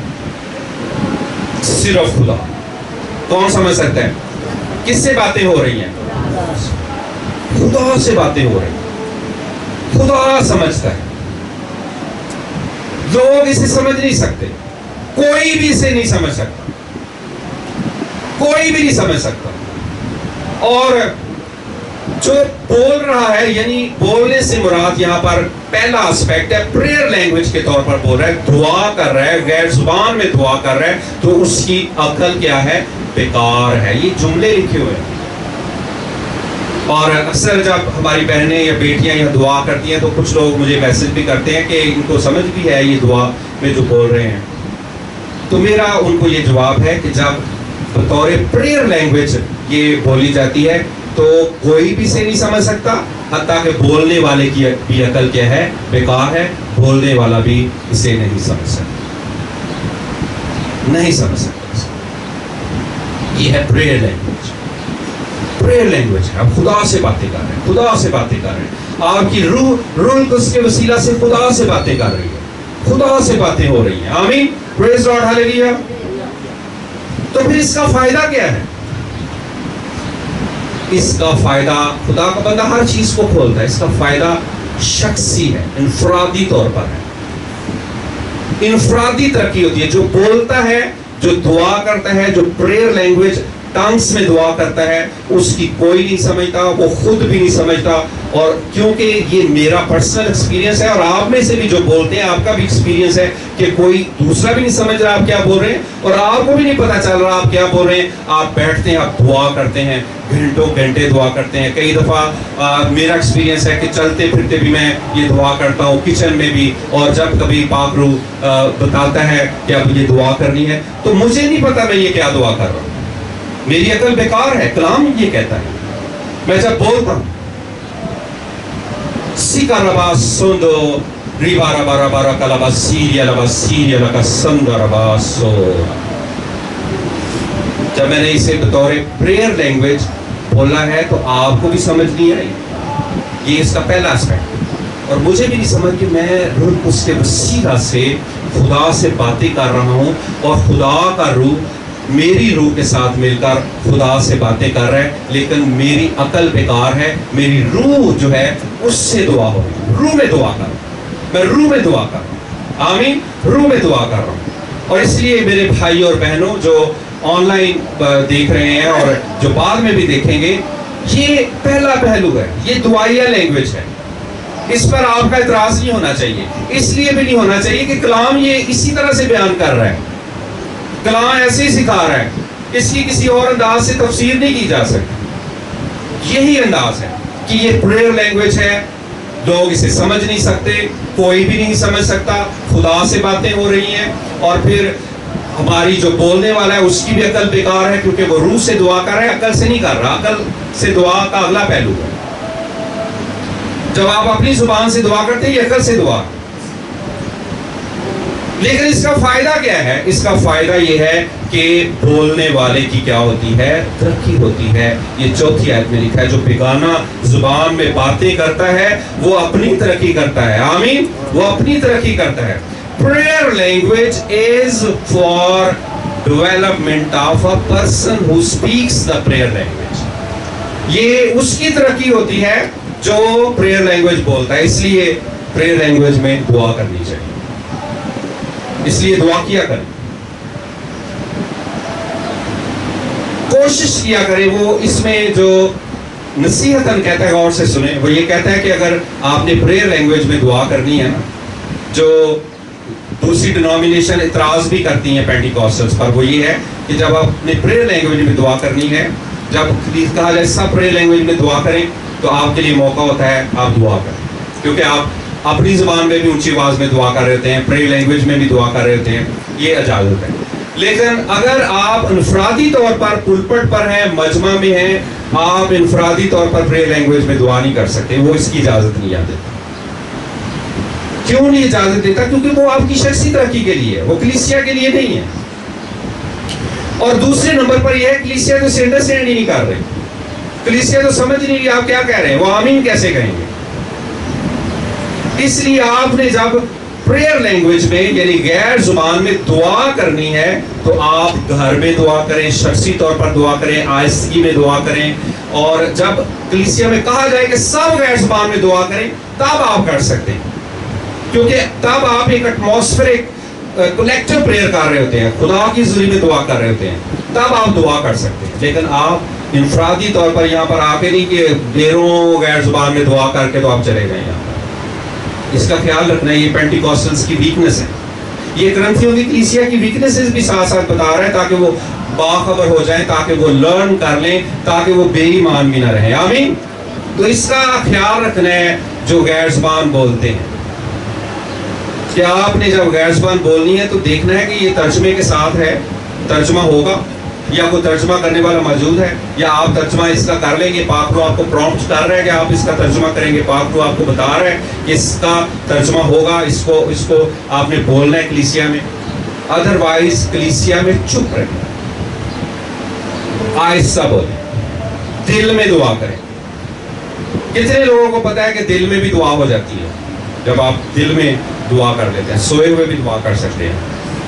صرف خدا۔ کون سمجھ سکتا ہے؟ کس سے باتیں ہو رہی ہیں؟ خدا سے باتیں ہو رہی ہیں، خدا سمجھتا ہے۔ لوگ اسے سمجھ نہیں سکتے، کوئی بھی اسے نہیں سمجھ سکتا، کوئی بھی نہیں سمجھ سکتا۔ اور جو بول رہا ہے، یعنی بولنے سے مراد یہاں پر پہلا اسپیکٹ ہے پریئر لینگویج کے طور پر بول رہا ہے، دعا کر رہا ہے، غیر زبان میں دعا کر رہا ہے، تو اس کی عقل کیا ہے؟ بیکار ہے۔ یہ جملے لکھے ہوئے ہیں، اور اکثر جب ہماری بہنیں یا بیٹیاں یہ دعا کرتی ہیں تو کچھ لوگ مجھے میسج بھی کرتے ہیں کہ ان کو سمجھ بھی ہے یہ دعا میں جو بول رہے ہیں۔ تو میرا ان کو یہ جواب ہے کہ جب بطور پریئر لینگویج یہ بولی جاتی ہے تو کوئی بھی اسے نہیں سمجھ سکتا، حتیٰ کہ بولنے والے کی بھی عقل کیا ہے؟ بیکار ہے۔ بولنے والا بھی اسے نہیں سمجھ سکتا، نہیں سمجھ سکتا۔ یہ ہے پریئر لینگویج۔ پریئر لینگویج ہے، آپ خدا سے باتیں کر رہے ہیں، خدا سے باتیں کر رہے ہیں، آپ کی روح اس کے وسیلہ سے خدا سے باتیں کر رہی ہے، خدا سے باتیں ہو رہی ہیں۔ آمین، پریز لارڈ، ہاللیلویا۔ تو پھر اس کا فائدہ کیا ہے؟ اس کا فائدہ، خدا کا بندہ ہر چیز کو کھولتا ہے، اس کا فائدہ شخصی ہے، انفرادی طور پر ہے۔ انفرادی ترقی ہوتی ہے۔ جو بولتا ہے، جو دعا کرتا ہے، جو پریئر لینگویج ٹنگس میں دعا کرتا ہے، اس کی کوئی نہیں سمجھتا، وہ خود بھی نہیں سمجھتا۔ اور کیونکہ یہ میرا پرسنل ایکسپیرینس ہے، اور آپ میں سے بھی جو بولتے ہیں آپ کا بھی ایکسپیرینس ہے کہ کوئی دوسرا بھی نہیں سمجھ رہا آپ کیا بول رہے ہیں، اور آپ کو بھی نہیں پتا چل رہا آپ کیا بول رہے ہیں۔ آپ بیٹھتے ہیں، آپ دعا کرتے ہیں، گھنٹوں گھنٹے دعا کرتے ہیں۔ کئی دفعہ میرا ایکسپیرینس ہے کہ چلتے پھرتے بھی میں یہ دعا کرتا ہوں، کچن میں بھی، اور جب کبھی پاک روح بتاتا ہے کہ اب یہ دعا کرنی ہے تو مجھے نہیں پتا میں یہ کیا دعا کر رہا ہوں، میری عقل بیکار ہے۔ کلام یہ کہتا ہے، میں جب بولتا ہوں سیکا ربا سندو ریبا ربا ربا رکا لبا سیریا لکا سندو ربا سو، جب میں نے اسے بطور پریئر لینگویج بولا ہے تو آپ کو بھی سمجھ نہیں آئی. یہ اس کا پہلا اسپیکٹ. اور مجھے بھی نہیں سمجھ کہ میں روح اس کے وسیلہ سے خدا سے باتیں کر رہا ہوں اور خدا کا روح میری روح کے ساتھ مل کر خدا سے باتیں کر رہا ہے, لیکن میری عقل بیکار ہے. میری روح جو ہے اس سے دعا ہو رہی ہے. روح میں دعا کر رہا ہوں, میں روح میں دعا کر رہا ہوں. آمین. روح میں دعا کر رہا ہوں. اور اس لیے میرے بھائی اور بہنوں جو آن لائن دیکھ رہے ہیں اور جو بعد میں بھی دیکھیں گے, یہ پہلا پہلو ہے, یہ دعائیہ لینگویج ہے. اس پر آپ کا اعتراض نہیں ہونا چاہیے. اس لیے بھی نہیں ہونا چاہیے کہ کلام یہ اسی طرح سے بیان کر رہا ہے, کلام ایسے ہی سکھا رہا ہے, اس کی کسی اور انداز سے تفسیر نہیں کی جا سکتی. یہی انداز ہے کہ یہ پریئر لینگویج ہے. لوگ اسے سمجھ نہیں سکتے, کوئی بھی نہیں سمجھ سکتا. خدا سے باتیں ہو رہی ہیں اور پھر ہماری جو بولنے والا ہے اس کی بھی عقل بیکار ہے, کیونکہ وہ روح سے دعا کر رہا ہے, عقل سے نہیں کر رہا. عقل سے دعا کا اگلا پہلو ہے. جب آپ اپنی زبان سے دعا کرتے ہیں یہ عقل سے دعا. لیکن اس کا فائدہ کیا ہے؟ اس کا فائدہ یہ ہے کہ بولنے والے کی کیا ہوتی ہے؟ ترقی ہوتی ہے. یہ چوتھی آیت میں لکھا ہے, جو بیگانہ زبان میں باتیں کرتا ہے وہ اپنی ترقی کرتا ہے. آمین. وہ اپنی ترقی کرتا ہے. Prayer language is for development of a person who speaks the prayer language. یہ اس کی ترقی ہوتی ہے جو prayer language بولتا ہے. اس لیے prayer language میں دعا کرنی چاہیے. اس لیے دعا کیا کریں, کوشش کیا کریں. وہ اس میں جو نصیحتاً کہتا ہے, غور سے سنیں, وہ یہ کہتا ہے کہ اگر آپ نے prayer language میں دعا کرنی ہے نا, جو دوسری ڈینومینیشن اعتراض بھی کرتی ہیں پینٹیکوسٹلز پر, وہ یہ ہے کہ جب آپ نے پریئر لینگویج میں دعا کرنی ہے, جب کہا جائے سب پریئر لینگویج میں دعا کریں, تو آپ کے لیے موقع ہوتا ہے آپ دعا کریں, کیونکہ آپ اپنی زبان میں بھی اونچی آواز میں دعا کر رہے ہوتے ہیں, پریئر لینگویج میں بھی دعا کر رہے ہوتے ہیں, یہ اجازت ہے. لیکن اگر آپ انفرادی طور پر پلپٹ پر ہیں, مجمع میں ہیں, آپ انفرادی طور پر پریئر لینگویج میں دعا نہیں کر سکتے. وہ اس کی اجازت نہیں آتی. کیوں نہیں اجازت دیتا؟ کیونکہ وہ آپ کی شخصی ترقی کے لیے ہے, وہ کلیسیا کے لیے نہیں ہے. اور دوسرے نمبر پر یہ ہے, کلیسیا تو انڈرسٹینڈ ہی نہیں کر رہے, کلیسیا تو سمجھ نہیں رہی آپ کیا کہہ رہے ہیں, وہ آمین کیسے کہیں گے. اس لیے آپ نے جب پریئر لینگویج میں یعنی غیر زبان میں دعا کرنی ہے تو آپ گھر میں دعا کریں, شخصی طور پر دعا کریں, آہستگی میں دعا کریں. اور جب کلیسیا میں کہا جائے کہ سب غیر زبان میں دعا کریں, تب آپ کر سکتے ہیں, کیونکہ تب آپ ایک ایٹماسفیرک کلیکٹیو پریئر کر رہے ہوتے ہیں, خدا کی حضوری میں دعا کر رہے ہوتے ہیں, تب آپ دعا کر سکتے ہیں. لیکن آپ انفرادی طور پر یہاں پر آ کے نہیں کہ ڈیروں غیر زبان میں دعا کر کے تو آپ چلے گئے یہاں پر. اس کا خیال رکھنا ہے, یہ پینٹیکوسٹلز کی ویکنس ہے, یہ کرنتھیوں کی کلیسیا کی ویکنسز بھی ساتھ ساتھ بتا رہا ہے, تاکہ وہ باخبر ہو جائیں, تاکہ وہ لرن کر لیں, تاکہ وہ بے ایمان بھی نہ رہیں. آمین. تو اس کا خیال رکھنا ہے جو غیر زبان بولتے ہیں, کہ آپ نے جب غیر زبان بولنی ہے تو دیکھنا ہے کہ یہ ترجمے کے ساتھ ہے, ترجمہ ہوگا, یا کوئی ترجمہ کرنے والا موجود ہے, یا آپ ترجمہ اس کا کر لیں گے. پاک روح آپ کو پرومپٹ کر رہا ہے کہ آپ اس کا ترجمہ کریں گے, پاک روح آپ کو بتا رہا ہے کہ اس کا ترجمہ ہوگا, اس کو آپ نے بولنا ہے کلیسیا میں. ادروائز کلیسیا میں چپ رہیں, آہستہ بولیں, دل میں دعا کریں. کتنے لوگوں کو پتا ہے کہ دل میں بھی دعا ہو جاتی ہے؟ جب آپ دل میں دعا کر لیتے ہیں, سوئے ہوئے بھی دعا کر سکتے ہیں,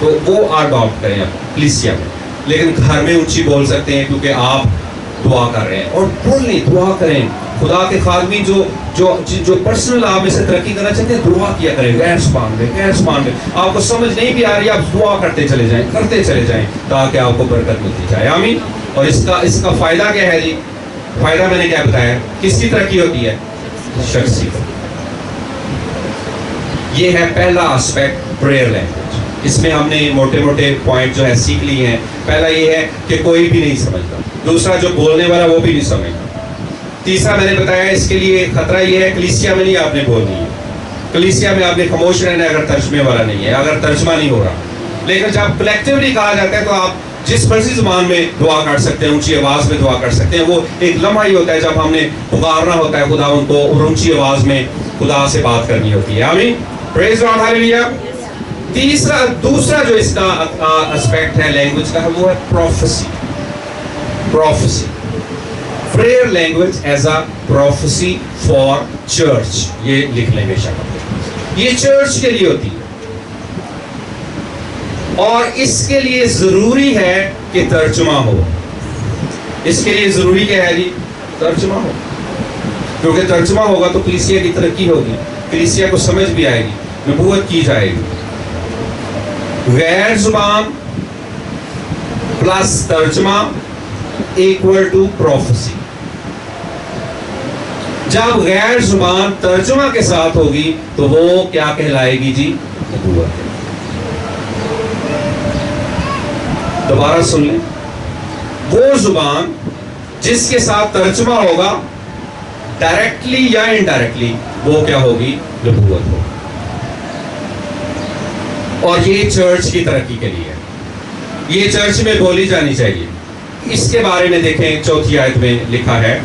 تو وہ اڈاپٹ کریں آپ کلیسیا میں. لیکن گھر میں اونچی بول سکتے ہیں کیونکہ آپ دعا کر رہے ہیں. اور بولیں, دعا کریں. خدا کے خادمی جو پرسنل آپ میں سے ترقی کرنا چاہتے ہیں, دعا کیا کریں غیر زبان میں, غیر زبان میں. آپ کو سمجھ نہیں بھی آ رہی, آپ دعا کرتے چلے جائیں, کرتے چلے جائیں, تاکہ آپ کو برکت ملتی جائے. آمین. اور اس کا فائدہ کیا ہے جی؟ فائدہ میں نے کیا بتایا, کس کی ترقی ہوتی ہے؟ شخصی. یہ ہے پہلا اسپیکٹ پریئر لینگویج. اس میں ہم نے موٹے موٹے پوائنٹ جو ہے سیکھ لیے ہیں. پہلا یہ ہے کہ کوئی بھی نہیں سمجھتا, دوسرا جو بولنے والا وہ بھی نہیں سمجھتا, تیسرا میں نے بتایا اس کے لیے خطرہ یہ ہے کلیسیا میں نہیں آپ نے بولنی ہے, کلیسیا میں آپ نے خاموش رہنا ہے اگر ترجمے والا نہیں ہے, اگر ترجمہ نہیں ہو رہا. لیکن جب کلیکٹیولی کہا جاتا ہے تو آپ جس مرضی زبان میں دعا کر سکتے ہیں, اونچی آواز میں دعا کر سکتے ہیں. وہ ایک لمحہ ہی ہوتا ہے جب ہم نے پکارنا ہوتا ہے خدا ان کو, اور اونچی آواز میں خدا سے بات کرنی ہوتی ہے. آمین. پریز گاڈ. ہالیلویا. دوسرا جو اس کا اسپیکٹ ہے لینگویج کا, وہ ہے prophecy. prophecy. Prayer language as a prophecy for church. یہ لکھ لیں بے شک، یہ چرچ کے لیے ہوتی ہے، اور اس کے لیے ضروری ہے کہ ترجمہ ہو. اس کے لیے ضروری کیا ہے جی؟ ترجمہ ہو. کیونکہ ترجمہ ہوگا تو کلیسیا کی ترقی ہوگی، کلیسیا کو سمجھ بھی آئے گی، نبوت کی جائے گی. غیر زبان پلس ترجمہ ایکول ٹو پروفیسی. جب غیر زبان ترجمہ کے ساتھ ہوگی تو وہ کیا کہلائے گی جی؟ نبوت. دوبارہ سن لیں، وہ زبان جس کے ساتھ ترجمہ ہوگا ڈائریکٹلی یا انڈائریکٹلی، وہ کیا ہوگی؟ نبوت ہوگی. اور یہ چرچ کی ترقی کے لیے، یہ چرچ میں بولی جانی چاہیے. اس کے بارے میں دیکھیں 4 آیت میں لکھا ہے،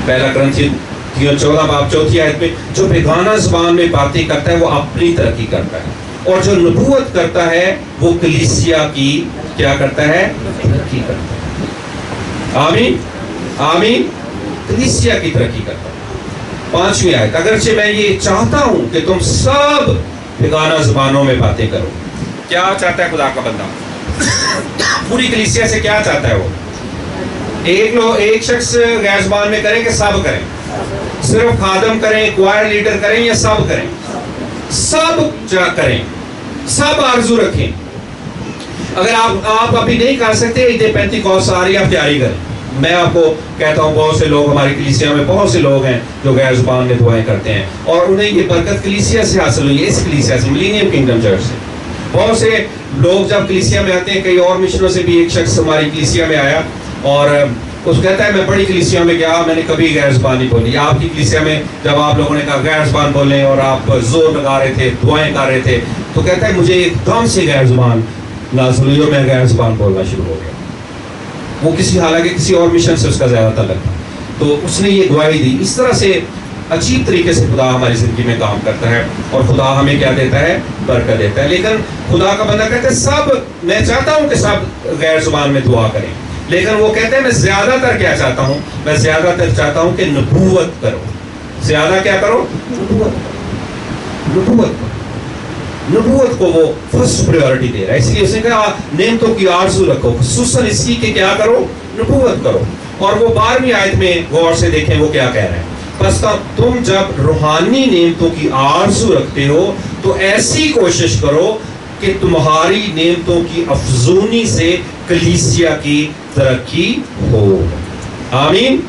پہلا کرنتھیوں 14 باب 4 آیت میں، جو بیگانہ زبان میں باتیں کرتا ہے وہ اپنی ترقی کرتا ہے، اور جو نبوت کرتا ہے وہ کلیسیا کی کیا کرتا ہے؟ ترقی کرتا ہے. آمین آمین. کلیسیا کی ترقی کرتا ہے. 5ویں آیت، اگرچہ میں یہ چاہتا ہوں کہ تم سب بیگانہ زبانوں میں باتیں کرو. کیا چاہتا ہے خدا کا بندہ؟ پوری کلیسیا سے کیا چاہتا ہے وہ؟ ایک شخص غیر زبان میں کریں کہ سب کریں؟ صرف خادم کریں، کوائر لیڈر کریں، یا سب کریں؟ سب کریں، سب آرزو رکھیں. اگر آپ ابھی نہیں کر سکتے، عید پینتیکوست آ رہی ہے، آپ تیاری کریں. میں آپ کو کہتا ہوں بہت سے لوگ ہماری کلیسیا میں بہت سے لوگ ہیں جو غیر زبان میں دعائیں کرتے ہیں، اور انہیں یہ برکت کلیسیا سے حاصل ہوئی ہے، اس کلیسیا سے، ملینیم کنگڈم چرچ سے. بہت سے لوگ جب کلیسیا میں آتے ہیں، کئی اور مشنوں سے بھی، ایک شخص ہماری کلیسیا میں آیا اور اس کہتا ہے میں بڑی کلیسیا میں گیا، میں نے کبھی غیر زبان نہیں بولی. آپ کی کلیسیا میں جب آپ لوگوں نے کہا غیر زبان بولیں اور آپ زور لگا رہے تھے، دعائیں کر رہے تھے، تو کہتا ہے مجھے ایک دم سے غیر زبان نازل ہوئی اور میں غیر زبان بولنا شروع ہو گیا. وہ حالانکہ کسی اور مشن سے اس کا زیادہ تعلق تھا، تو اس نے یہ گواہی دی. اس طرح سے عجیب طریقے سے خدا ہماری زندگی میں کام کرتا ہے، اور خدا ہمیں کیا دیتا ہے؟ برکت دیتا ہے. لیکن خدا کا بندہ کہتا ہے سب، میں چاہتا ہوں کہ سب غیر زبان میں دعا کریں، لیکن وہ کہتے ہیں میں زیادہ تر کیا چاہتا ہوں؟ میں زیادہ تر چاہتا ہوں کہ نبوت کرو. زیادہ کیا کرو؟ نبوت. نبوت کو وہ فرسٹ پریورٹی دے رہا ہے، اس لیے اس نے کہا نعمتوں کی آرزو رکھو، خصوصاً اس کی کہ کیا کرو؟ نبوت کرو. اور وہ 12ویں آیت میں غور سے دیکھیں وہ کیا کہہ رہے ہیں، پس تم جب روحانی نعمتوں کی آرزو رکھتے ہو تو ایسی کوشش کرو کہ تمہاری نعمتوں کی افزونی سے کلیسیا کی ترقی ہو. آمین.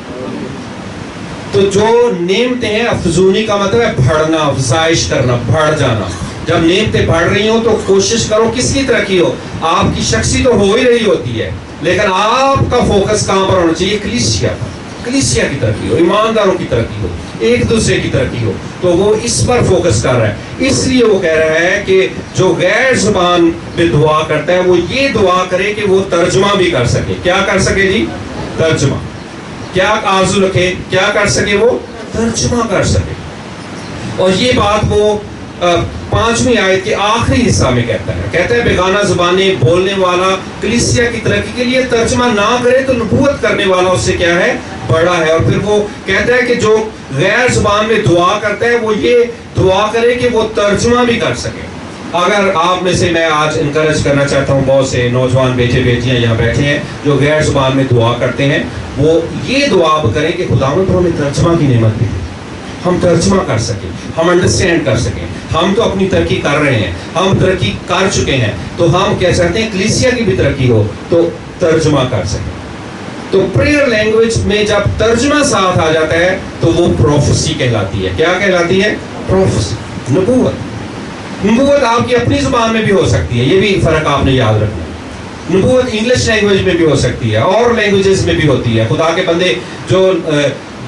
تو جو نعمتیں ہیں، افزونی کا مطلب ہے بڑھنا، افزائش کرنا، بڑھ جانا. جب نعمتیں بڑھ رہی ہوں تو کوشش کرو کس کی ترقی ہو؟ آپ کی شخصی تو ہو ہی رہی ہوتی ہے، لیکن آپ کا فوکس کہاں پر ہونا چاہیے؟ کلیسیا پر. کلیسیا کی ترقی ہو، ایمانداروں کی ترقی ہو، ایک دوسرے کی ترقی ہو. تو وہ اس پر فوکس کر رہا ہے. اس لیے وہ کہہ رہا ہے کہ جو غیر زبان میں دعا کرتا ہے وہ یہ دعا کرے کہ وہ ترجمہ بھی کر سکے. کیا کر سکے جی؟ ترجمہ. کیا آرزو رکھے؟ کیا کر سکے؟ وہ ترجمہ کر سکے. اور یہ بات وہ 5ویں آیت کے آخری حصہ میں کہتا ہے بیگانہ زبانیں بولنے والا کلیسیا کی ترقی کے لیے ترجمہ نہ کرے تو نبوت کرنے والا اس سے کیا ہے؟ بڑا ہے. اور پھر وہ کہتا ہے کہ جو غیر زبان میں دعا کرتا ہے وہ یہ دعا کرے کہ وہ ترجمہ بھی کر سکے. اگر آپ میں سے میں آج انکریج کرنا چاہتا ہوں، بہت سے نوجوان بیٹے بیٹیاں یہاں بیٹھے ہیں جو غیر زبان میں دعا کرتے ہیں، وہ یہ دعا کریں کہ خداوند تو ہمیں ترجمہ کی نعمت دی، ہم ترجمہ کر سکیں، ہم انڈرسٹینڈ کر سکیں. ہم تو اپنی ترقی کر رہے ہیں، ہم ترقی کر چکے ہیں، تو ہم کیا چاہتے ہیں؟ کلیسیا کی بھی ترقی ہو تو ترجمہ کر سکیں. تو پریئر لینگویج میں جب ترجمہ ساتھ آ جاتا ہے تو وہ پروفیسی کہلاتی ہے. کیا کہلاتی ہے؟ پروفیسی. نبوت. نبوت آپ کی اپنی زبان میں بھی ہو سکتی ہے، یہ بھی فرق آپ نے یاد رکھنا ہے. نبوت انگلش لینگویج میں بھی ہو سکتی ہے، اور لینگویجز میں بھی ہوتی ہے. خدا کے بندے جو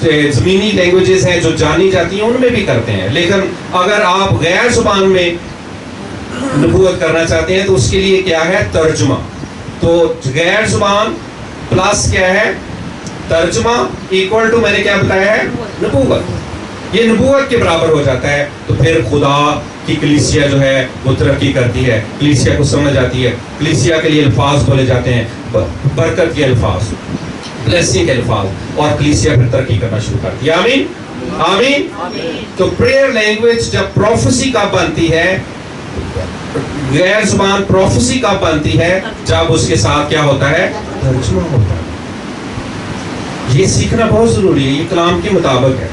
زمینی لینگویجز ہیں جو جانی جاتی ہیں ان میں بھی کرتے ہیں. لیکن اگر آپ غیر زبان میں نبوت کرنا چاہتے ہیں تو اس کے لیے کیا ہے؟ ترجمہ. تو غیر زبان پلس کیا ہے؟ ترجمہ ایکول ٹو میں نے کیا بتایا ہے؟ نبوت. یہ نبوت کے برابر ہو جاتا ہے، تو پھر خدا کی کلیسیا جو ہے وہ ترقی کرتی ہے، کلیسیا کو سمجھ آتی ہے، کلیسیا کے لیے الفاظ بولے جاتے ہیں، برکت کے الفاظ، بلیسنگ کے الفاظ، اور کلیسیا پھر ترقی کرنا شروع کرتی ہے. آمین آمین. تو پریئر لینگویج جب پروفیسی کا بنتی ہے، غیر زبان پروفیسی کا بنتی ہے جب اس کے ساتھ کیا ہوتا ہے؟ ترجمہ ہوتا ہے. یہ سیکھنا بہت ضروری ہے، یہ کلام کے مطابق ہے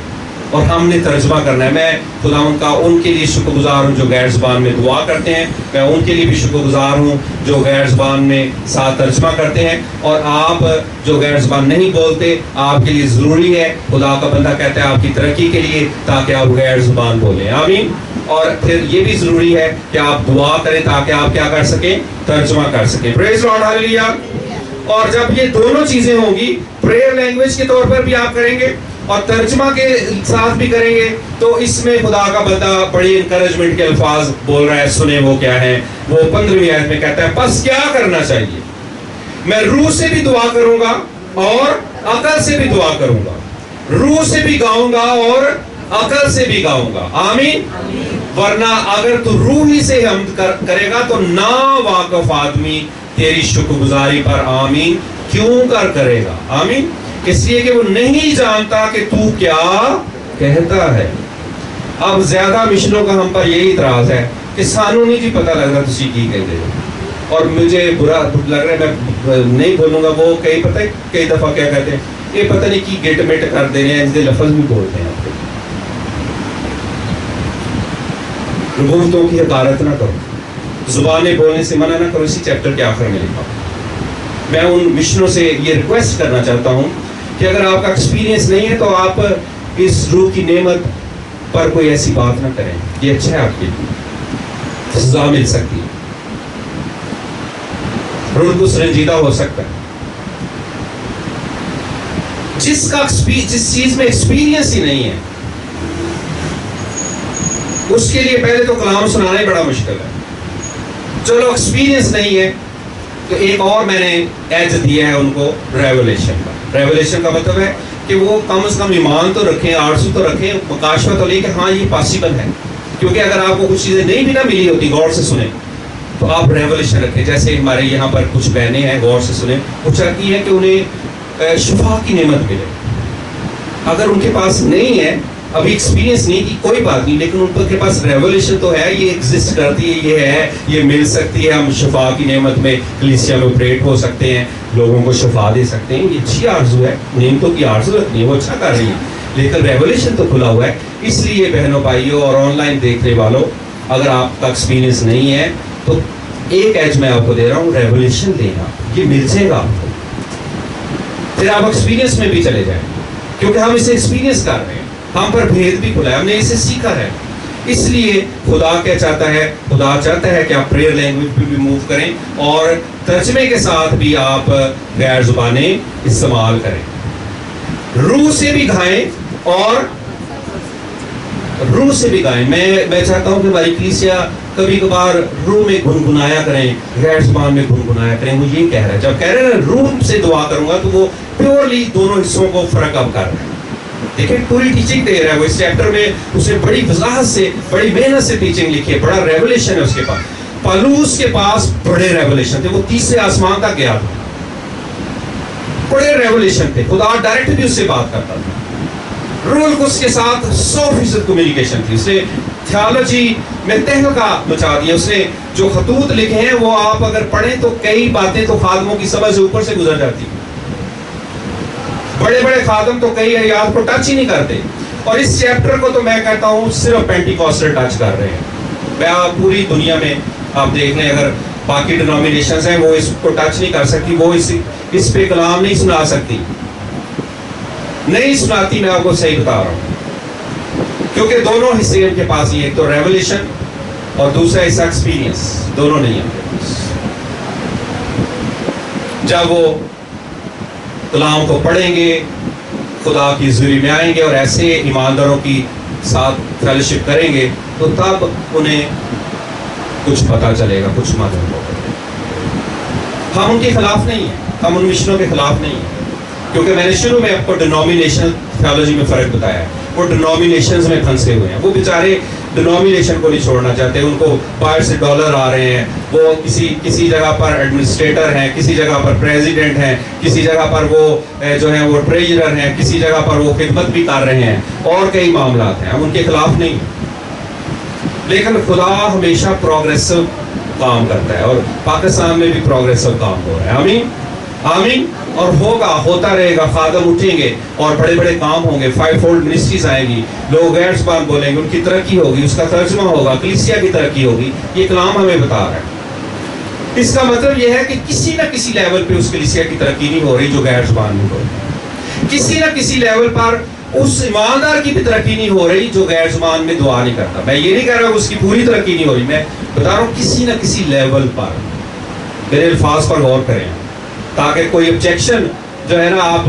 اور ہم نے ترجمہ کرنا ہے. میں خدا ان کے لیے شکر گزار ہوں جو غیر زبان میں دعا کرتے ہیں، میں ان کے لیے بھی شکر گزار ہوں جو غیر زبان میں ساتھ ترجمہ کرتے ہیں. اور آپ جو غیر زبان نہیں بولتے، آپ کے لیے ضروری ہے، خدا کا بندہ کہتا ہے آپ کی ترقی کے لیے، تاکہ آپ غیر زبان بولیں. آمین. اور پھر یہ بھی ضروری ہے کہ آپ دعا کریں تاکہ آپ کیا کر سکیں؟ ترجمہ کر سکیں. پریز لارڈ، ہاللیلویا. اور جب یہ دونوں چیزیں ہوں گی، پریئر لینگویج کے طور پر بھی آپ کریں گے اور ترجمہ کے ساتھ بھی کریں گے، تو اس میں خدا کا بندہ بڑی انکریجمنٹ کے الفاظ بول رہا ہے. سنیں وہ کیا ہے. وہ 15ویں آیت میں کہتا ہے بس کیا کرنا چاہیے؟ میں روح سے بھی دعا کروں گا اور عقل سے بھی دعا کروں گا. روح سے بھی گاؤں گا اور عقل سے بھی گاؤں گا. آمین. ورنہ اگر تو روح ہی سے حمد کرے گا تو نا واقف آدمی تیری شکر گزاری پر آمین کیوں کرے گا. آمین. اس لیے کہ وہ نہیں جانتا کہ تو کیا کہتا ہے. اب زیادہ مشنوں کا ہم پر یہی اعتراض ہے کہ سانو نہیں جی پتہ لگ رہا تسی کی کہتے ہو. اور مجھے برا لگ رہا ہے، میں نہیں بولوں گا. وہ کئی دفعہ کیا کہتے ہیں، یہ پتہ نہیں کی گٹ مٹ کر دے رہے ہیں، اس کے لفظ بھی بولتے ہیں. آپ کو ربوبیتوں کی حقارت نہ کرو، زبانیں بولنے سے منع نہ کرو. اسی چیپٹر کے آخر میں لکھا. میں ان مشنوں سے یہ ریکویسٹ کرنا چاہتا ہوں کہ اگر آپ کا ایکسپیرینس نہیں ہے تو آپ اس روح کی نعمت پر کوئی ایسی بات نہ کریں. یہ اچھا ہے، آپ کے لیے سزا مل سکتی ہے، روح کو سرنجیدہ ہو سکتا ہے. جس چیز میں ایکسپیرینس ہی نہیں ہے اس کے لیے پہلے تو کلام سنانا ہی بڑا مشکل ہے. چلو ایکسپیرینس نہیں ہے تو ایک اور میں نے ایج دیا ہے ان کو، ریولیشن کا. ریولیشن کا مطلب ہے کہ وہ کم از کم ایمان تو رکھیں، آرزو تو رکھیں، مکاشفہ تو لے کہ ہاں یہ پاسبل ہے. کیونکہ اگر آپ کو کچھ چیزیں نہیں بھی نہ ملی ہوتی، غور سے سنیں تو آپ ریولیشن رکھیں. جیسے ہمارے یہاں پر کچھ بہنیں ہیں، غور سے سنیں، وہ چاہتی ہے کہ انہیں شفا کی نعمت ملے. اگر ان کے پاس نہیں ہے، ابھی ایکسپیرینس نہیں کی، کوئی بات نہیں، لیکن ان کے پاس ریولیشن تو ہے، یہ ایگزسٹ کرتی ہے، یہ ہے، یہ مل سکتی ہے. ہم شفا کی نعمت میں کلیسیا میں آپریٹ ہو سکتے ہیں، لوگوں کو شفا دے سکتے ہیں. یہ اچھی آرزو ہے، نعمتوں کی آرزو رکھنی ہے، وہ اچھا کر رہی ہے، لیکن ریولیشن تو کھلا ہوا ہے. اس لیے بہنوں بھائیوں اور آن لائن دیکھنے والوں، اگر آپ کا ایکسپیرینس نہیں ہے تو ایک ایج میں آپ کو دے رہا ہوں، ریولیشن لینا. یہ مل جائے گا آپ کو، پھر آپ ایکسپیرینس میں بھی چلے جائیں، کیونکہ ہم اسے ایکسپیرینس کر رہے ہیں. ہم پر بھید بھی کھلا ہے، ہم نے اسے سیکھا ہے. اس لیے خدا کیا چاہتا ہے؟ خدا چاہتا ہے کہ آپ پریئر لینگویج پہ بھی موو کریں اور ترجمے کے ساتھ بھی آپ غیر زبانیں استعمال کریں. روح سے بھی گائیں اور روح سے بھی گائیں. میں چاہتا ہوں کہ ہماری کلیسیا کبھی کبھار روح میں گنگنایا کریں، غیر زبان میں گنگنایا کریں. وہ یہ کہہ رہا ہے، جب کہہ رہے ہیں روح سے دعا کروں گا تو وہ پیورلی دونوں حصوں کو فرق اب کر رہے ہیں. دیکھیں پوری ٹیچنگ دے رہا ہے وہ. اس چیپٹر میں اس نے بڑی وضاحت سے، بڑی محنت سے ٹیچنگ لکھی ہے. بڑا ریولیشن ہے اس کے پاس. پالوس کے پاس بڑے ریولیشن تھے، وہ تیسرے آسمان تک گیا تھا. بڑے ریولیشن تھے، خدا ڈائریکٹ بھی اس سے بات کرتا تھا. روح القدس کے ساتھ 100% کمیونیکیشن تھی. اس نے تھیالوجی میں تہلکہ مچا دیا. اس نے جو خطوط لکھے ہیں وہ آپ اگر پڑھیں تو کئی باتیں تو خادموں کی سمجھ سے اوپر سے گزر جاتی. بڑے بڑے خادم تو کئی آیات کو ٹچ ہی نہیں کرتے، اور اس چیپٹر کو تو میں کہتا ہوں صرف پینٹیکوسٹل ٹچ کر رہے ہیں. میں پوری دنیا میں آپ دیکھ لیں، اگر باقی ڈینومینیشنز ہیں وہ اس کو ٹچ نہیں کر سکتی، وہ اس پہ کلام نہیں سنا سکتی، نہیں سناتی. میں آپ کو صحیح بتا رہا ہوں، کیونکہ دونوں حصے ان کے پاس ہی، ایک تو ریولیشن اور دوسرا حصہ ایکسپیرینس، دونوں نہیں ہیں. جب وہ کلام کو پڑھیں گے، خدا کی حضوری میں آئیں گے اور ایسے ایمانداروں کی ساتھ فیلوشپ کریں گے تو تب انہیں کچھ پتہ چلے گا، کچھ معلوم ہوگا. ہم ان کے خلاف نہیں ہیں، ہم ان مشنوں کے خلاف نہیں ہیں، کیونکہ میں نے شروع میں آپ کو ڈینومینیشنل تھیالوجی میں فرق بتایا ہے. وہ ڈینومینیشنز میں پھنسے ہوئے ہیں. وہ بیچارے ڈینومینیشن کو نہیں چھوڑنا چاہتے. ان کو باہر سے ڈالر آ رہے ہیں, وہ کسی جگہ پر ایڈمنسٹریٹر ہیں, کسی جگہ پر پریزیڈنٹ ہیں, کسی جگہ پر وہ جو ہیں وہ ٹریجرر ہیں, کسی جگہ پر وہ خدمت بھی کر رہے ہیں, اور کئی معاملات ہیں. ہم ان کے خلاف نہیں, لیکن خدا ہمیشہ پروگریسو کام کرتا ہے, اور پاکستان میں بھی پروگریسو کام ہو رہا ہے. آمین آمین. اور ہوگا, ہوتا رہے گا. خادم اٹھیں گے اور بڑے بڑے کام ہوں گے, 5 فولڈ منسٹریز آئیں گی, لوگ غیر زبان بولیں گے, ان کی ترقی ہوگی, اس کا ترجمہ ہوگا, کلیسیا کی ترقی ہوگی. یہ کلام ہمیں بتا رہا ہے. اس کا مطلب یہ ہے کہ کسی نہ کسی لیول پہ اس کلیسیا کی ترقی نہیں ہو رہی جو غیر زبان میں ہو رہی. کسی نہ کسی لیول پر اس ایماندار کی بھی ترقی نہیں ہو رہی جو غیر زبان میں دعا نہیں کرتا. میں یہ نہیں کہہ رہا اس کی پوری ترقی نہیں ہو رہی, میں بتا رہا ہوں کسی نہ کسی لیول پر. میرے الفاظ پر غور کریں تاکہ کوئی آبجیکشن جو ہے نا آپ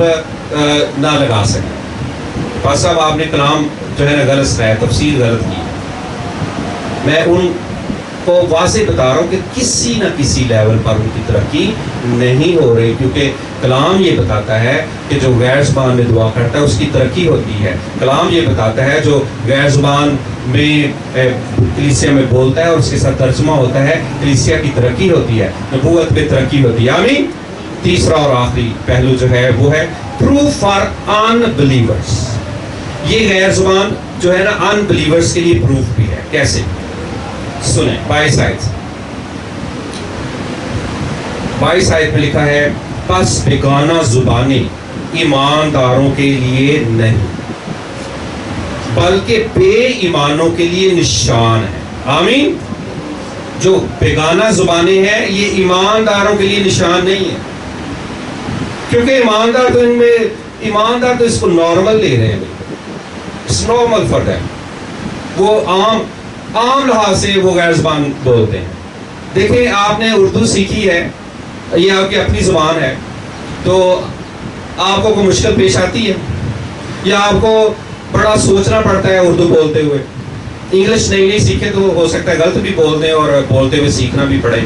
نہ لگا سکیں. پاس صاحب آپ نے کلام جو ہے نا غلط سنایا, تفسیر غلط کی. میں ان کو واضح بتا رہا ہوں کہ کسی نہ کسی لیول پر ان کی ترقی نہیں ہو رہی, کیونکہ کلام یہ بتاتا ہے کہ جو غیر زبان میں دعا کرتا ہے اس کی ترقی ہوتی ہے. کلام یہ بتاتا ہے جو غیر زبان میں کلیسیا میں بولتا ہے اور اس کے ساتھ ترجمہ ہوتا ہے, کلیسیا کی ترقی ہوتی ہے, نبوت میں ترقی ہوتی ہے. آمین. تیسرا اور آخری پہلو جو ہے وہ ہے پروف فار ان بلیورس. یہ غیر زبان جو ہے نا ان بلیورس کے لیے پروف بھی ہے. کیسے؟ سنیں, 22 آیت میں لکھا ہے, پس بیگانہ زبانیں ایمانداروں کے لیے نہیں بلکہ بے ایمانوں کے لیے نشان ہے. آمین. جو بیگانہ زبانیں ہیں یہ ایمانداروں کے لیے نشان نہیں ہے, کیونکہ ایماندار تو اس کو نارمل لے رہے ہیں. It's normal for them. وہ عام لحاظ سے وہ غیر زبان بولتے ہیں. دیکھیں, آپ نے اردو سیکھی ہے, یہ آپ کی اپنی زبان ہے, تو آپ کو کوئی مشکل پیش آتی ہے یا آپ کو بڑا سوچنا پڑتا ہے اردو بولتے ہوئے. انگلش نہیں سیکھے تو ہو سکتا ہے غلط بھی بول دیں اور بولتے ہوئے سیکھنا بھی پڑے.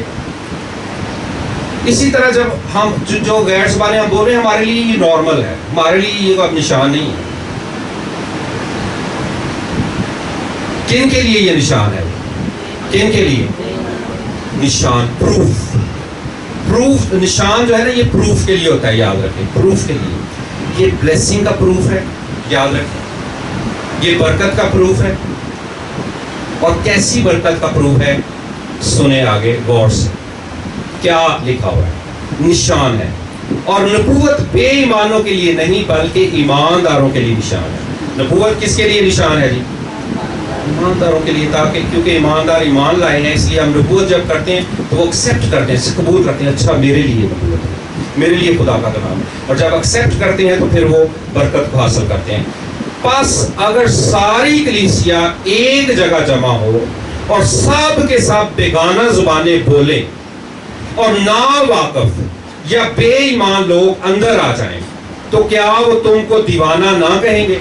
اسی طرح جب ہم جو غیر زبانیں ہم بول رہے ہیں ہمارے لیے یہ نارمل ہے, ہمارے لیے یہ اب نشان نہیں ہے. کن کے لیے یہ نشان ہے؟ کن کے لیے نشان؟ پروف نشان جو ہے نا یہ پروف کے لیے ہوتا ہے. یاد رکھیں, پروف کے لیے. یہ بلیسنگ کا پروف ہے, یاد رکھیں. یہ برکت کا پروف ہے. اور کیسی برکت کا پروف ہے سنیں آگے غور سے کیا لکھا ہوا ہے. نشان ہے, اور نبوت بے ایمانوں کے لیے نہیں بلکہ ایمانداروں کے لیے نشان ہے. نبوت کس کے لیے نشان ہے جی؟ ایمانداروں کے لیے, تاکہ کیونکہ ایماندار ایمان لائے ہیں اس لیے ہم نبوت جب کرتے ہیں تو وہ ایکسیپٹ کرتے ہیں, قبول کرتے ہیں, اچھا میرے لیے نبوت ہے, میرے لیے خدا کا کلام ہے. اور جب ایکسیپٹ کرتے ہیں تو پھر وہ برکت کو حاصل کرتے ہیں. پس اگر ساری کلیسیا ایک جگہ جمع ہو اور سب کے سب بیگانہ زبانیں بولیں اور نا واقف یا بے ایمان لوگ اندر آ جائیں تو کیا وہ تم کو دیوانہ نہ کہیں گے؟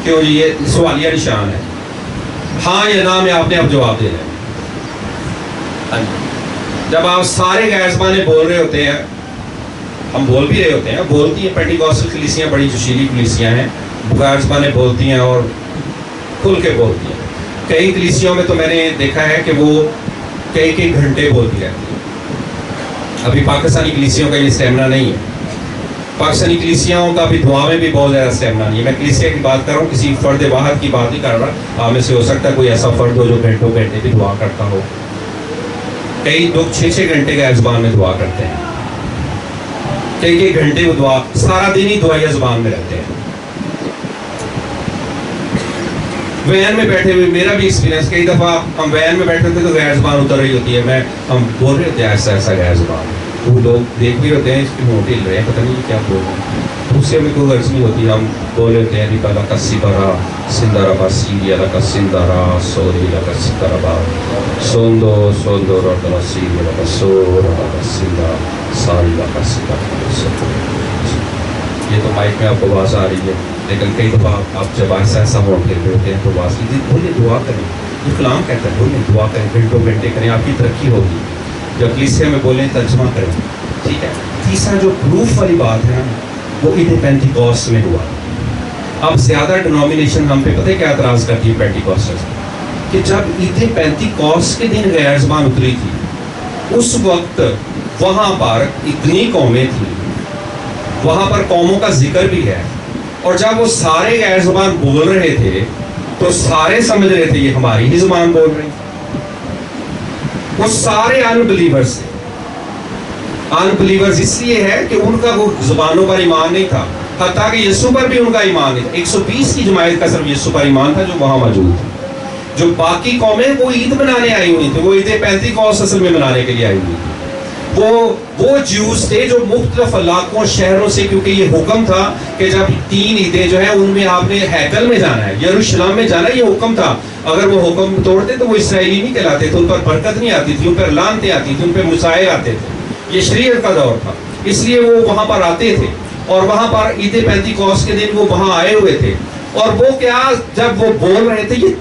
کیوں جی, یہ سوالیہ نشان ہے. ہاں یا نا میں آپ نے اب جواب دینا ہے. جب آپ سارے غیر زبانیں بول رہے ہوتے ہیں, ہم بول بھی رہے ہوتے ہیں, بولتی ہیں پینٹیکوسٹل کلیسیاں بڑی جوشیلی کلیسیاں ہیں, غیر زبانیں بولتی ہیں اور کھل کے بولتی ہیں. کئی کلیسیوں میں تو میں نے دیکھا ہے کہ وہ کئی گھنٹے بولتی رہتی ہیں. ابھی پاکستانی کلیسیوں کا یہ اسٹیمنا نہیں ہے. پاکستانی کلیسیاں کا بھی دعا میں بھی بہت زیادہ اسٹیمنا نہیں ہے. میں کلیسیا کی بات کر رہا ہوں, کسی فرد واحد کی بات نہیں کر رہا. آپ میں سے ہو سکتا ہے کوئی ایسا فرد ہو جو گھنٹوں گھنٹے بھی دعا کرتا ہو. کئی لوگ 6 گھنٹے غیر زبان میں دعا کرتے ہیں, کئی گھنٹے وہ دعا, سارا دن ہی دعائیہ زبان میں رہتے ہیں. وین میں بیٹھے ہوئے, میرا بھی ایکسپیرینس, کئی دفعہ ہم وین میں بیٹھے ہوتے تو غیر زبان اتر رہی ہوتی ہے, ہم بول رہے ہوتے ہیں ایسا غیر زبان, وہ لوگ دیکھ بھی ہوتے ہیں اس کی منہ ہل رہے ہیں, پتہ نہیں کیا بول رہے ہیں. اس سے ہمیں کوئی غرض نہیں ہوتی, ہم بول رہے ہوتے ہیں ریپا لکا سیبرا سندربا سیریا لکا سندرا سوری لکا سندربا سوندو روٹنا سیریا لکا سورا لکا سندرا ساری لکا سندرا. یہ تو مائک میں آپ کو آواز آ رہی ہے, لیکن کئی دفعہ آپ جب ایسا موڑ کے ہوتے ہیں تو آواز کی بولے دعا کریں. یہ کلام کہتا ہے بولیں دعا کریں, گھنٹوں گھنٹے کریں, آپ کی ترقی ہوگی. جب کلیسیا میں بولیں ترجمہ کریں. ٹھیک ہے. تیسرا جو پروف والی بات ہے نا وہ عید پینتیکوست میں ہوا. اب زیادہ ڈینومینیشن ہم پہ پتہ ہے کیا اعتراض کرتی ہے پینٹیکوسٹلز کہ جب عید پینتیکوسٹ کے دن غیر زبان اتری تھی اس وقت وہاں پر اتنی قومیں تھیں, وہاں پر قوموں کا ذکر بھی ہے, اور جب وہ سارے غیر زبان بول رہے تھے تو سارے سمجھ رہے تھے یہ ہماری ہی زبان بول رہے ہیں. وہ سارے ان بلیورز تھے. ان بلیورز اس لیے ہے کہ ان کا وہ زبانوں پر ایمان نہیں تھا, حتیٰ کہ یسوع پر بھی ان کا ایمان نہیں تھا. 120 کی جماعت کا صرف یسوع پر ایمان تھا جو وہاں موجود تھا. جو باقی قومیں وہ عید منانے آئی ہوئی تھی, وہ عید پینتیکوسٹ اصل میں منانے کے لیے آئی ہوئی تھی. وہ جیوز تھے جو مختلف علاقوں شہروں سے, کیونکہ یہ حکم تھا کہ جب 3 عیدیں جو ہیں ان میں آپ نے ہیکل میں جانا ہے, یروشلم میں جانا ہے, یہ حکم تھا. اگر وہ حکم توڑتے تو وہ اسرائیلی نہیں کہلاتے تھے, ان پر برکت نہیں آتی تھی, ان پر لعنتیں آتی تھی, ان پہ مسائل آتے تھے. یہ شریعت کا دور تھا, اس لیے وہ وہاں پر آتے تھے, اور وہاں پر عید پینتیکوسٹ کے دن وہ وہاں آئے ہوئے تھے. اور وہ کیا جب وہ بول رہے تھے, یہ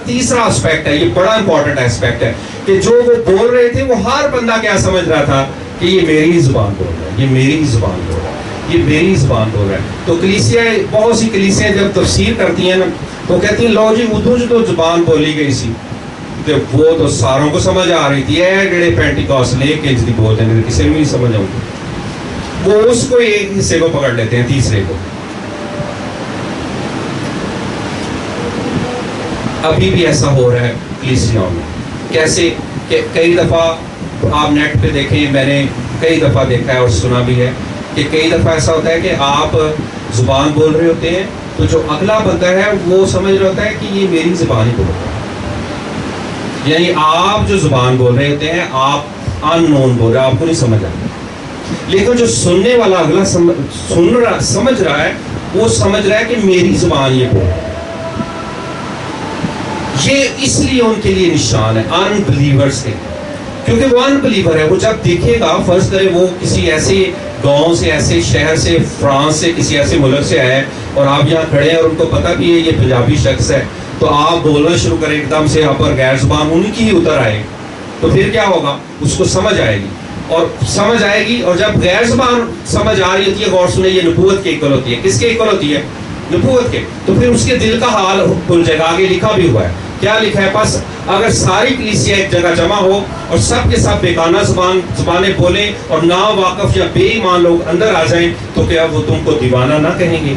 تیسرا اسپیکٹ ہے, یہ بڑا امپورٹنٹ اسپیکٹ ہے کہ جو وہ بول رہے تھے وہ ہر بندہ کیا سمجھ رہا تھا کہ یہ میری ہی زبان بول رہا ہے, یہ میری ہی زبان بول رہا ہے, یہ میری ہی زبان بول رہا ہے. تو کلیسیا, بہت سی کلیسیاں جب تفسیر کرتی ہیں نا تو کہتی ہیں لو جی اردو جو تو زبان بولی گئی سی تو وہ تو ساروں کو سمجھ آ رہی تھی, اے جڑے پینٹیکوسٹ لے کے جی بولتے ہیں کسی نے بھی نہیں سمجھ آؤں. وہ اس کو ایک حصے کو پکڑ لیتے ہیں, تیسرے کو. ابھی بھی ایسا ہو رہا ہے کلیسیاؤں میں. کیسے کہ کئی دفعہ آپ نیٹ پہ دیکھیں, میں نے کئی دفعہ دیکھا ہے اور سنا بھی ہے کہ کئی دفعہ ایسا ہوتا ہے کہ آپ زبان بول رہے ہوتے ہیں تو جو اگلا بندہ ہے وہ سمجھ رہا ہوتا ہے کہ یہ میری زبان ہی بول رہا ہے. یعنی آپ جو زبان بول رہے ہوتے ہیں آپ ان نون بول رہے ہیں, آپ کو نہیں سمجھ آتا, لیکن جو سننے والا اگلا سمجھ رہا ہے وہ سمجھ رہا ہے کہ میری زبان یہ بول رہا ہے. یہ اس لیے ان کے لیے نشان ہے ان بلیورز کے, کیونکہ وہ ان بلیور ہے. وہ جب دیکھے گا, فرض کرے وہ کسی ایسے گاؤں سے, ایسے شہر سے, فرانس سے, کسی ایسے ملک سے آئے اور آپ یہاں کھڑے ہیں اور ان کو پتہ بھی ہے یہ پنجابی شخص ہے, تو آپ بولنا شروع کریں ایک دم سے, یہاں پر غیر زبان ان کی ہی اتر آئے, تو پھر کیا ہوگا, اس کو سمجھ آئے گی. اور سمجھ آئے گی, اور جب غیر زبان سمجھ آ رہی ہوتی ہے, غور سنیں, یہ نبوت کے ایکول ہوتی ہے. کس کے ایکول ہوتی ہے؟ نبوت کے. تو پھر اس کے دل کا حال کھل جائے گا. آگے لکھا بھی ہوا ہے, کیا لکھا ہے, بس اگر ساری کلیسیا ایک جگہ جمع ہو اور سب کے ساتھ بیگانہ زبانیں بولیں اور نا واقف یا بے ایمان لوگ اندر آ جائیں تو کیا وہ تم کو دیوانہ نہ کہیں گے؟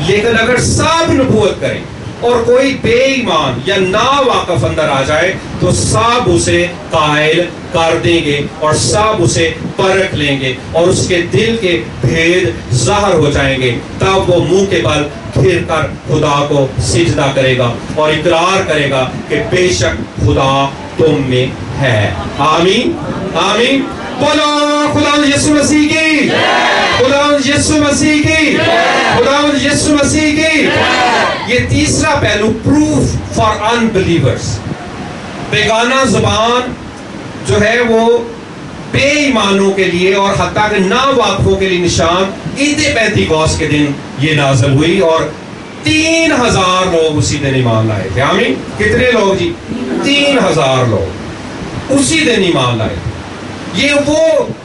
لیکن اگر سب نبوت کریں اور کوئی بے ایمان یا نا واقف اندر آ جائے تو سب اسے قائل کر دیں گے اور سب اسے پرکھ لیں گے اور اس کے دل کے بھید ظاہر ہو جائیں گے. تب وہ منہ کے بل پھر کر خدا کو سجدہ کرے گا اور اقرار کرے گا کہ بے شک خدا تم میں ہے. آمین آمین. بولو خدا یسوع مسیح کی, خدا یسوع مسیح کی, خدا یسوع مسیح کی. یہ تیسرا پہلو, پروف فار ان بلیورز. بیگانہ زبان جو ہے وہ بے ایمانوں کے لیے اور حتیٰ کہ نا واقفوں کے لیے نشان عید پینتیکوسٹ کے دن یہ نازل ہوئی اور 3000 لوگ اسی دن ایمان لائے تھے. آمین. کتنے لوگ جی؟ 3000 لوگ اسی دن ایمان لائے. یہ وہ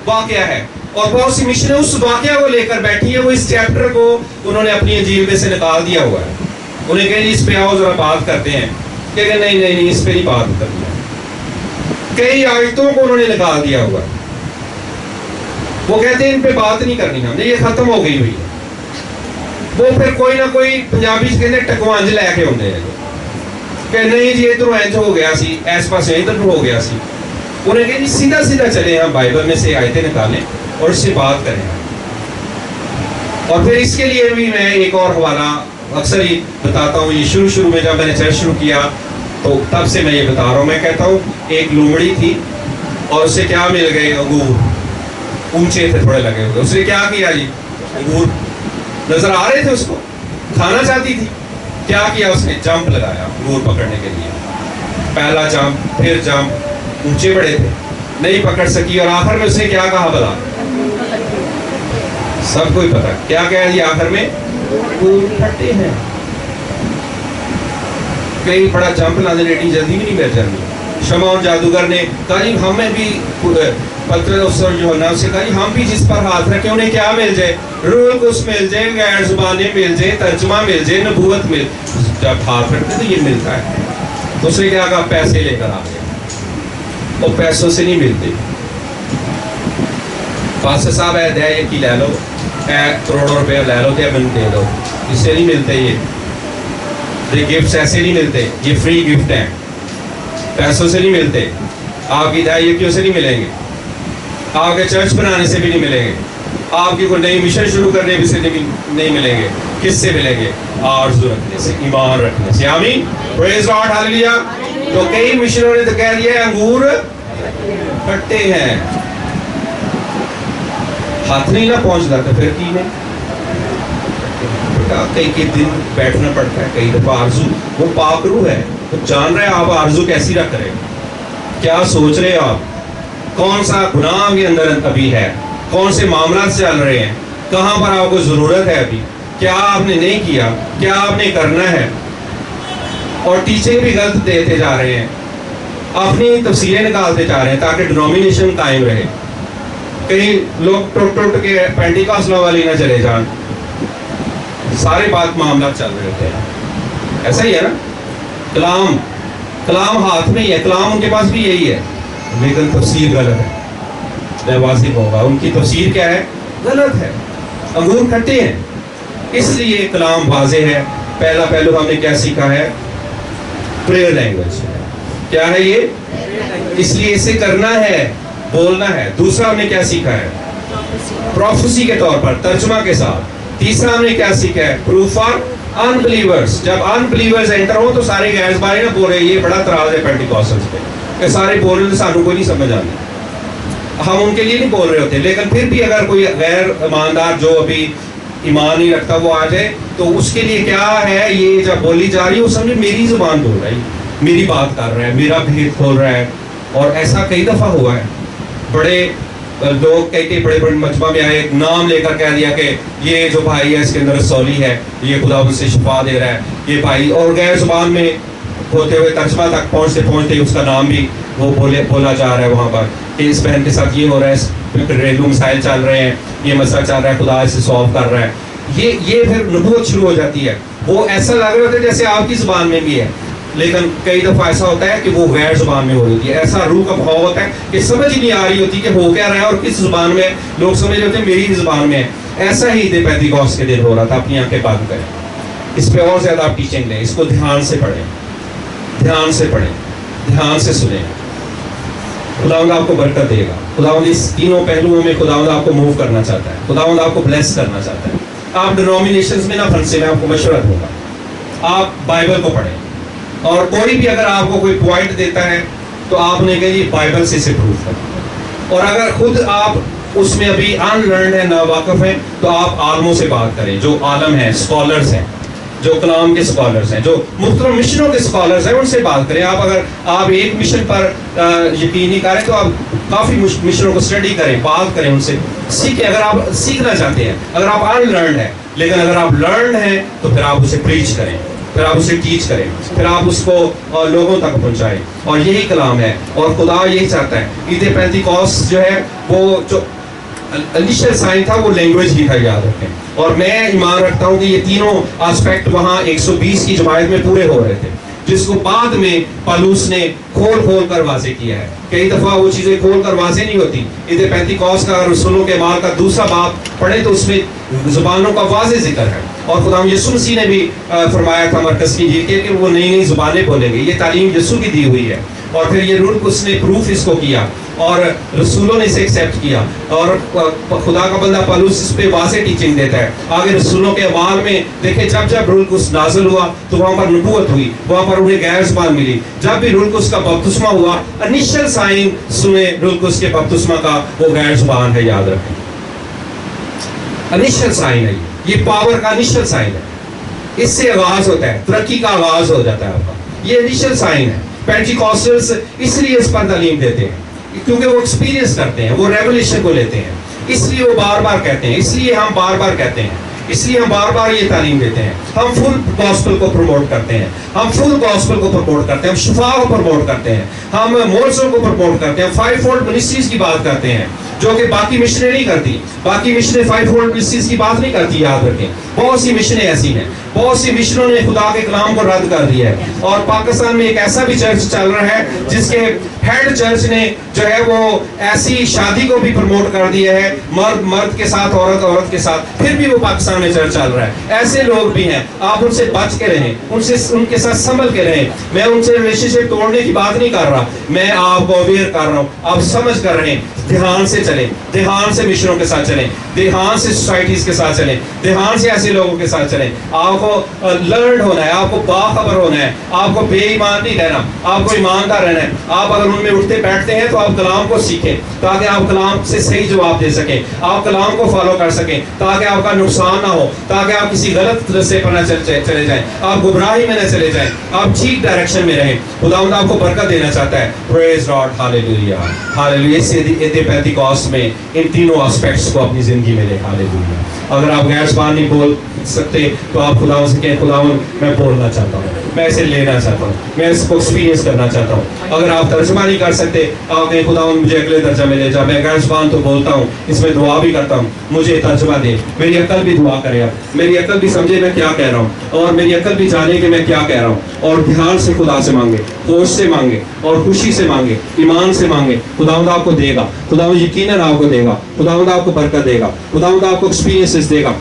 واقعہ ہے اور بہت سی مشنیں اس واقعہ کو لے کر بیٹھی ہیں. وہ اس چیپٹر کو انہوں نے اپنی انجیل میں سے نکال دیا ہوا ہے. انہیں کہیں اس پہ آؤ ذرا بات کرتے ہیں, کہ نہیں اس پہ نہیں بات کرنی ہے. کئی آیتوں کو انہوں نے نکال دیا ہوا ہے. وہ کہتے ہیں ان پہ بات نہیں کرنی, ہم نے یہ ختم ہو گئی ہوئی ہے. وہ پھر کوئی نہ کوئی پنجابی سے کہتے ہیں ٹکوانج لے کے ہوتے ہیں کہ نہیں جی ادھر اینج ہو گیا سی, ایس پاس ادھر ہو گیا سی. انہیں کہیں جی سیدھا چلے ہم بائبل میں سے آیتیں نکالیں اور اس سے بات کریں. اور پھر اس کے لیے بھی میں ایک اور حوالہ اکثر ہی بتاتا ہوں. یہ شروع میں جب میں نے چرچ شروع کیا تو تب سے میں یہ بتا رہا ہوں. میں کہتا ہوں ایک لومڑی تھی اور اسے کیا مل گئے, انگور. اونچے تھے تھوڑے لگے ہوئے. اس نے کیا کیا جی, انگور نظر آ رہے تھے, اس کو کھانا چاہتی تھی. کیا کیا اس نے, جمپ لگایا انگور پکڑنے کے لیے. پہلا جمپ, پھر جمپ, اونچے بڑے تھے, نہیں پکڑ سکی. اور آخر میں اس نے کیا کہا بلا, سب کو ہی پتا کیا کہا جی آخر میں, انگور پھٹے ہیں. کئی بڑا جمپ لانے لیٹی جلدی بھی نہیں بیٹھ جاتی, شمعون جادوگر نے کہا جی ہمیں بھی پطرس اور یوحنا سے کہا جی ہم بھی جس پر ہاتھ رکھیں انہیں کیا مل جائے؟ روح القدس مل جائے، غیر زبانیں مل جائے، ترجمہ مل جائے، نبوت مل. جب ہاتھ رکھتے تو یہ ملتا ہے. اس نے کیا کہا؟ پیسے لے کر آ گئے. وہ پیسوں سے نہیں ملتے. پاسٹر صاحب ہے دے یہ کی لے لو، کروڑوں روپے لے لو تو من دے دو. اس سے نہیں ملتے. یہ گفٹس ایسے نہیں ملتے. یہ فری گفٹ ہیں، پیسوں سے نہیں ملتے. آپ کی دائیوں سے نہیں ملیں گے، آپ کے چرچ بنانے سے بھی نہیں ملیں گے، آپ کی کوئی نئی مشن شروع کرنے بھی سے نہیں ملیں گے. کس سے ملیں گے؟ آرزو رکھنے سے، ایمان رکھنے سے. آمین، پریز گاڈ، ہاللیلویا. تو کئی مشنوں نے تو کہہ دیا انگور کھٹے ہیں. ہاتھ نہیں نہ پہنچتا تو پھر کی نہیں. کئی کئی دن بیٹھنا پڑتا ہے. کئی دفعہ آرزو، وہ پاک روح ہے، وہ جان رہے آپ آرزو کیسی رکھ رہے ہیں، کیا سوچ رہے آپ، کون سا گناہ کے اندر ابھی ہے، کون سے معاملات چل رہے ہیں، کہاں پر آپ کو ضرورت ہے ابھی، کیا آپ نے نہیں کیا، کیا آپ نے کرنا ہے. اور ٹیچنگ بھی غلط دیتے جا رہے ہیں، اپنی تفسیریں نکالتے جا رہے ہیں تاکہ ڈینومینیشن قائم رہے. کئی لوگ ٹوٹ ٹوٹ کے پینٹیکاسٹ والی نہ چلے جان. سارے بات معاملات چل رہے ہوتے ہیں. ایسا ہی ہے نا. کلام ہاتھ میں ہی ہے، کلام ان کے پاس بھی یہی ہے، لیکن تفسیر غلط ہے. میں واضح ہوگا ان کی تفسیر کیا ہے؟ غلط ہے. انگور کھٹے ہیں. اس لیے کلام واضح ہے. پہلا پہلو ہم نے کیا سیکھا ہے؟ Prayer language. کیا ہے یہ؟ اس لیے اسے کرنا ہے، بولنا ہے. دوسرا ہم نے کیا سیکھا ہے؟ پروفیسی کے طور پر، ترجمہ کے ساتھ. تیسرا ہم نے کیا سیکھا ہے؟ Proof for unbelievers. جب unbelievers انٹر ہو تو سارے غیر زبانیں نہ بول رہے. یہ بڑا اعتراض ہے پینٹیکوسٹلز پہ کہ سارے بول رہے ہیں، سانوں کو نہیں سمجھ آتی. ہم ان کے لیے نہیں بول رہے ہوتے، لیکن پھر بھی اگر کوئی غیر ایماندار جو ابھی ایمان نہیں رکھتا وہ آ جائے تو اس کے لیے کیا ہے؟ یہ جب بولی جا رہی ہے وہ سمجھے میری زبان بول رہا ہے، میری بات کر رہا ہے، میرا بھید کھول رہا ہے. اور ایسا کئی دفعہ ہوا ہے. بڑے لوگ کئی بڑے بڑے مجمع میں آئے، نام لے کر کہہ دیا کہ یہ جو بھائی ہے اس کے اندر رسولی ہے، یہ خدا ان سے شفا دے رہا ہے یہ بھائی. اور غیر زبان میں ہوتے ہوئے ترجمہ تک پہنچتے پہنچتے اس کا نام بھی وہ بولا جا رہا ہے وہاں پر کہ اس بہن کے ساتھ یہ ہو رہا ہے، گھریلو مسائل چل رہے ہیں، یہ مسئلہ چل رہا ہے، خدا اسے سالو کر رہا ہے. یہ پھر نبوت شروع ہو جاتی ہے. وہ ایسا لگ رہا ہوتا ہے جیسے آپ کی زبان میں بھی ہے، لیکن کئی دفعہ ایسا ہوتا ہے کہ وہ غیر زبان میں ہو جاتی ہے. ایسا روح کا بھاؤ ہوتا ہے کہ سمجھ ہی نہیں آ رہی ہوتی کہ ہو کیا رہا ہے اور کس زبان میں. لوگ سمجھ رہے ہوتے ہیں میری ہی زبان میں ہے. ایسا ہی دے پینتیکوست کے دن ہو رہا تھا. اپنی آنکھیں بند کریں، اس پہ اور زیادہ آپ ٹیچنگ لیں. اس کو دھیان سے پڑھیں، دھیان سے پڑھیں، دھیان سے سنیں. خداوند آپ کو برکت دے گا. خداوند اس تینوں پہلوؤں میں خداوند آپ کو موو کرنا چاہتا ہے. خداوند آپ کو بلیس کرنا چاہتا ہے. آپ ڈینومینیشنز میں نہ پھنسے. میں آپ کو مشورہ دوں گا، آپ بائبل کو پڑھیں. اور کوئی بھی اگر آپ کو کوئی پوائنٹ دیتا ہے تو آپ نے کہا یہ بائبل سے پروف کریں. اور اگر خود آپ اس میں ابھی ان لرنڈ ہیں، ناواقف ہیں، تو آپ عالموں سے بات کریں جو عالم ہیں، اسکالرز ہیں، جو کلام کے اسکالرز ہیں، جو مختلف مشنوں کے اسکالرز ہیں، ان سے بات کریں. اگر آپ ایک مشن پر یقین نہیں کریں تو آپ کافی مشنوں کو اسٹڈی کریں، بات کریں، ان سے سیکھیں. اگر آپ سیکھنا چاہتے ہیں، اگر آپ ان لرنڈ ہیں، لیکن اگر آپ لرنڈ ہیں تو پھر آپ اسے پریچ کریں، پھر آپ اسے ٹیچ کریں، پھر آپ اس کو لوگوں تک پہنچائیں. اور یہی کلام ہے اور خدا یہی چاہتا ہے. عید پینتیکوست جو ہے وہ جو انیشل سائن تھا وہ لینگویج ہی تھا، یاد رکھیں. اور میں ایمان رکھتا ہوں کہ یہ تینوں آسپیکٹ وہاں 120 کی جماعت میں پورے ہو رہے تھے، جس کو بعد میں پالوس نے کھول کر واضح کیا ہے. کئی دفعہ وہ چیزیں کھول کر واضح نہیں ہوتی. عید پینتیکوست کا رسولوں کے اعمال کا دوسرا باب پڑھیں تو اس میں زبانوں کا واضح ذکر ہے. اور خدا یسوع مسیح نے بھی فرمایا تھا مرکز کی انجیل کہ وہ نئی نئی زبانیں بولیں گے. یہ تعلیم یسوع کی دی ہوئی ہے. اور پھر یہ روح القدس نے پروف اس کو کیا اور رسولوں نے اسے ایکسیپٹ کیا. اور خدا کا بندہ پالوس اس پہ واضح ٹیچنگ دیتا ہے. آگے رسولوں کے اعمال میں دیکھیں جب روح القدس نازل ہوا تو وہاں پر نبوت ہوئی، وہاں پر انہیں غیر زبان ملی. جب بھی روح القدس کا بپتسمہ ہوا، انیشل سائن سنیں روح القدس کے بپتسمہ کا، وہ غیر زبان ہے. یاد رکھیں انیشل سائن ہے، یہ پاور کا انیشل سائن ہے. اس سے آغاز ہوتا ہے، ترقی کا آغاز ہو جاتا ہے آپ کا. یہ انیشل سائن ہے. پینٹیکوسٹلز اس لیے اس پر تعلیم دیتے ہیں کیونکہ وہ ایکسپیرینس کرتے ہیں، وہ ریولیشن کو لیتے ہیں. اس لیے وہ بار بار کہتے ہیں، اس لیے ہم بار بار کہتے ہیں اس لیے ہم بار بار یہ تعلیم دیتے ہیں. ہم فل گاسپل کو پروموٹ کرتے ہیں, ہم فل گاسپل کو پروموٹ کرتے ہیں, ہم شفا کو پروموٹ کرتے ہیں, ہم مورسوں کو پروموٹ کرتے ہیں, 5 فولڈ منسٹریز کی بات کرتے ہیں جو کہ باقی مشنیں نہیں کرتی. باقی مشنیں 5 فولڈ منسٹریز کی بات نہیں کرتی, یاد رکھیں. بہت سی مشنیں ایسی ہیں, بہت سی مشنوں نے خدا کے کلام کو رد کر دیا ہے. اور پاکستان میں ایک ایسا بھی چرچ چل رہا ہے جس کے ہیڈ چرچ نے جو ہے وہ ایسی شادی کو بھی پروموٹ کر دیا ہے, مرد کے ساتھ, عورت کے ساتھ, پھر بھی وہ پاکستان میں چرچ چل رہا ہے. ایسے لوگ بھی ہیں, آپ ان سے بچ کے رہیں, ان کے ساتھ سنبھل کے رہیں. میں ان سے ریلیشن شپ توڑنے کی بات نہیں کر رہا, میں آپ کو اویئر کر رہا ہوں. آپ سمجھ کر رہیں, دھیان سے چلیں, دھیان سے مشنوں کے ساتھ چلیں, دھیان سے سوسائٹیز کے ساتھ چلیں, دھیان سے ایسے لوگوں کے ساتھ چلیں. آپ کو لرنڈ ہونا ہے, آپ کو باخبر ہونا ہے, آپ کو بے ایمان نہیں رہنا, آپ کو ایماندار رہنا ہے. آپ اگر ان میں اٹھتے بیٹھتے ہیں تو آپ کلام کو سیکھیں تاکہ آپ کلام سے صحیح جواب دے سکیں, آپ کلام کو فالو کر سکیں تاکہ آپ کا نقصان نہ ہو, تاکہ آپ کسی غلط رستے پر نہ چلے جائیں, آپ گمراہی میں نہ چلے جائیں, آپ ٹھیک ڈائریکشن میں رہیں. خداوند آپ کو برکت دینا چاہتا ہے. پریز گاڈ, ہاللیلویا, ہاللیلویا. اس پینتیکوست میں ان تینوں آسپیکٹس کو اپنی زندگی میں لے. ہاللیلویا. اگر آپ غیر زبان نہیں بول سکتے تو آپ خداوند سے کہیں, خداوند میں بولنا چاہتا ہوں, میں اسے لینا چاہتا ہوں, میں اس کو ایکسپیرینس کرنا چاہتا ہوں. اگر آپ ترجمہ نہیں کر سکتے, آپ کہیں خداوند مجھے اگلے درجہ میں لے جا, میں غیر زبان تو بولتا ہوں, اس میں دعا بھی کرتا ہوں, مجھے ترجمہ دے. میری عقل بھی دعا کرے, میری عقل بھی سمجھے میں کیا کہہ رہا ہوں, اور میری عقل بھی جانے کہ میں کیا کہہ رہا ہوں. اور دھیان سے خدا سے مانگے, ہوش سے مانگے, اور خوشی سے مانگے, ایمان سے مانگے. خداوند آپ کو دے گا, خداوند یقیناً آپ کو دے گا, خداوند آپ کو برکت دے گا, خداوند آپ کو ایکسپیرینسز دے گا.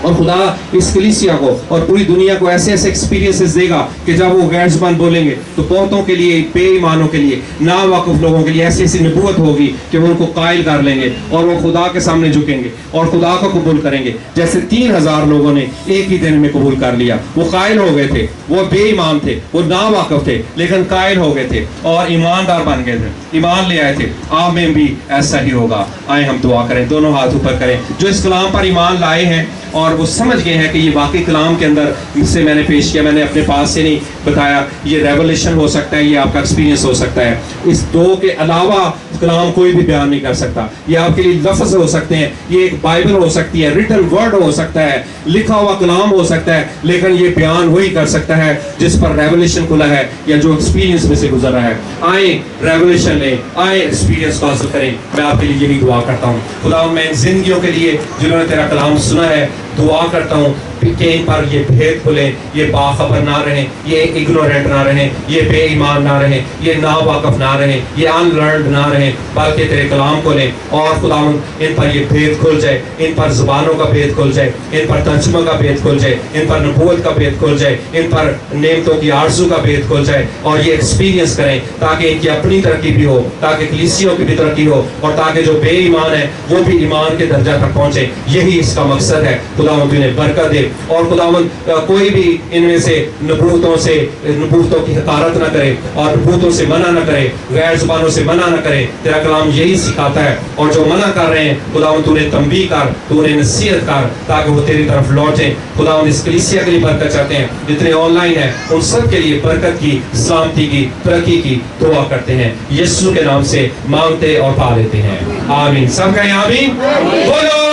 اور خدا اس کلیسیا کو اور پوری دنیا کو ایسے ایسے ایکسپیرینسز دے گا کہ جب وہ غیر زبان بولیں گے تو بہتوں کے لیے, بے ایمانوں کے لیے, ناواقف لوگوں کے لیے ایسی ایسی نبوت ہوگی کہ وہ ان کو قائل کر لیں گے اور وہ خدا کے سامنے جھکیں گے اور خدا کو قبول کریں گے. جیسے 3000 لوگوں نے ایک ہی دن میں قبول کر لیا. وہ قائل ہو گئے تھے, وہ بے ایمان تھے, وہ ناواقف تھے, لیکن قائل ہو گئے تھے اور ایماندار بن گئے تھے, ایمان لے آئے تھے. آپ میں بھی ایسا ہی ہوگا. آئیں ہم دعا کریں, دونوں ہاتھ اوپر کریں. جو اس کلام پر ایمان لائے ہیں اور وہ سمجھ گئے ہیں کہ یہ واقعی کلام کے اندر سے میں نے پیش کیا, میں نے اپنے پاس سے نہیں بتایا, یہ ریولیشن ہو سکتا ہے, یہ آپ کا ایکسپیرینس ہو سکتا ہے. اس دو کے علاوہ کلام کوئی بھی بیان نہیں کر سکتا. یہ آپ کے لیے لفظ ہو سکتے ہیں, یہ ایک بائبل ہو سکتی ہے, ریٹن ورڈ ہو سکتا ہے, لکھا ہوا کلام ہو سکتا ہے, لیکن یہ بیان وہی کر سکتا ہے جس پر ریولیشن کھلا ہے یا جو ایکسپیرینس میں سے گزر رہا ہے. آئیں ریولیشن لیں, آئیں ایکسپیرینس حاصل کریں. میں آپ کے لیے یہی دعا کرتا ہوں. خدا میں ان زندگیوں کے لیے جنہوں نے تیرا کلام سنا ہے دعا کرتا ہوں کہ ان پر یہ بھید کھلے, یہ باخبر نہ رہیں, یہ اگنورینٹ نہ رہیں, یہ بے ایمان نہ رہیں, یہ ناواقف نہ رہیں, یہ ان لرنڈ نہ رہیں, بلکہ تیرے کلام کو لیں. اور خداوند ان پر یہ بھید کھل جائے, ان پر زبانوں کا بھید کھل جائے, ان پر ترجمہ کا بھید کھل جائے, ان پر نبوت کا بھید کھل جائے, ان پر نعمتوں کی آرزو کا بھید کھل جائے, اور یہ ایکسپیرینس کریں تاکہ ان کی اپنی ترقی بھی ہو, تاکہ کلیسیوں کی بھی ترقی ہو, اور تاکہ جو بے ایمان ہے وہ بھی ایمان کے درجہ تک پہنچے. یہی اس کا مقصد ہے. خداوند انہیں برکت دے. اور خداوند کوئی بھی ان میں سے نبوتوں کی حقارت نہ کرے اور نبوتوں سے منع نہ کرے, غیر زبانوں سے منع نہ کرے. تیرا کلام یہی سکھاتا ہے. اور جو منع کر رہے ہیں خداوند تو انہیں تنبیہ کر, تو انہیں نصیحت کر تاکہ وہ تیری طرف لوٹیں. خداوند اس کلیسیا کے لیے برکت چاہتے ہیں, جتنے آن لائن ہیں ان سب کے لیے برکت کی, سلامتی کی, ترقی کی دعا کرتے ہیں. یسوع کے نام سے مانگتے اور پا لیتے ہیں. آمین. سب کہیں آمین. بولو.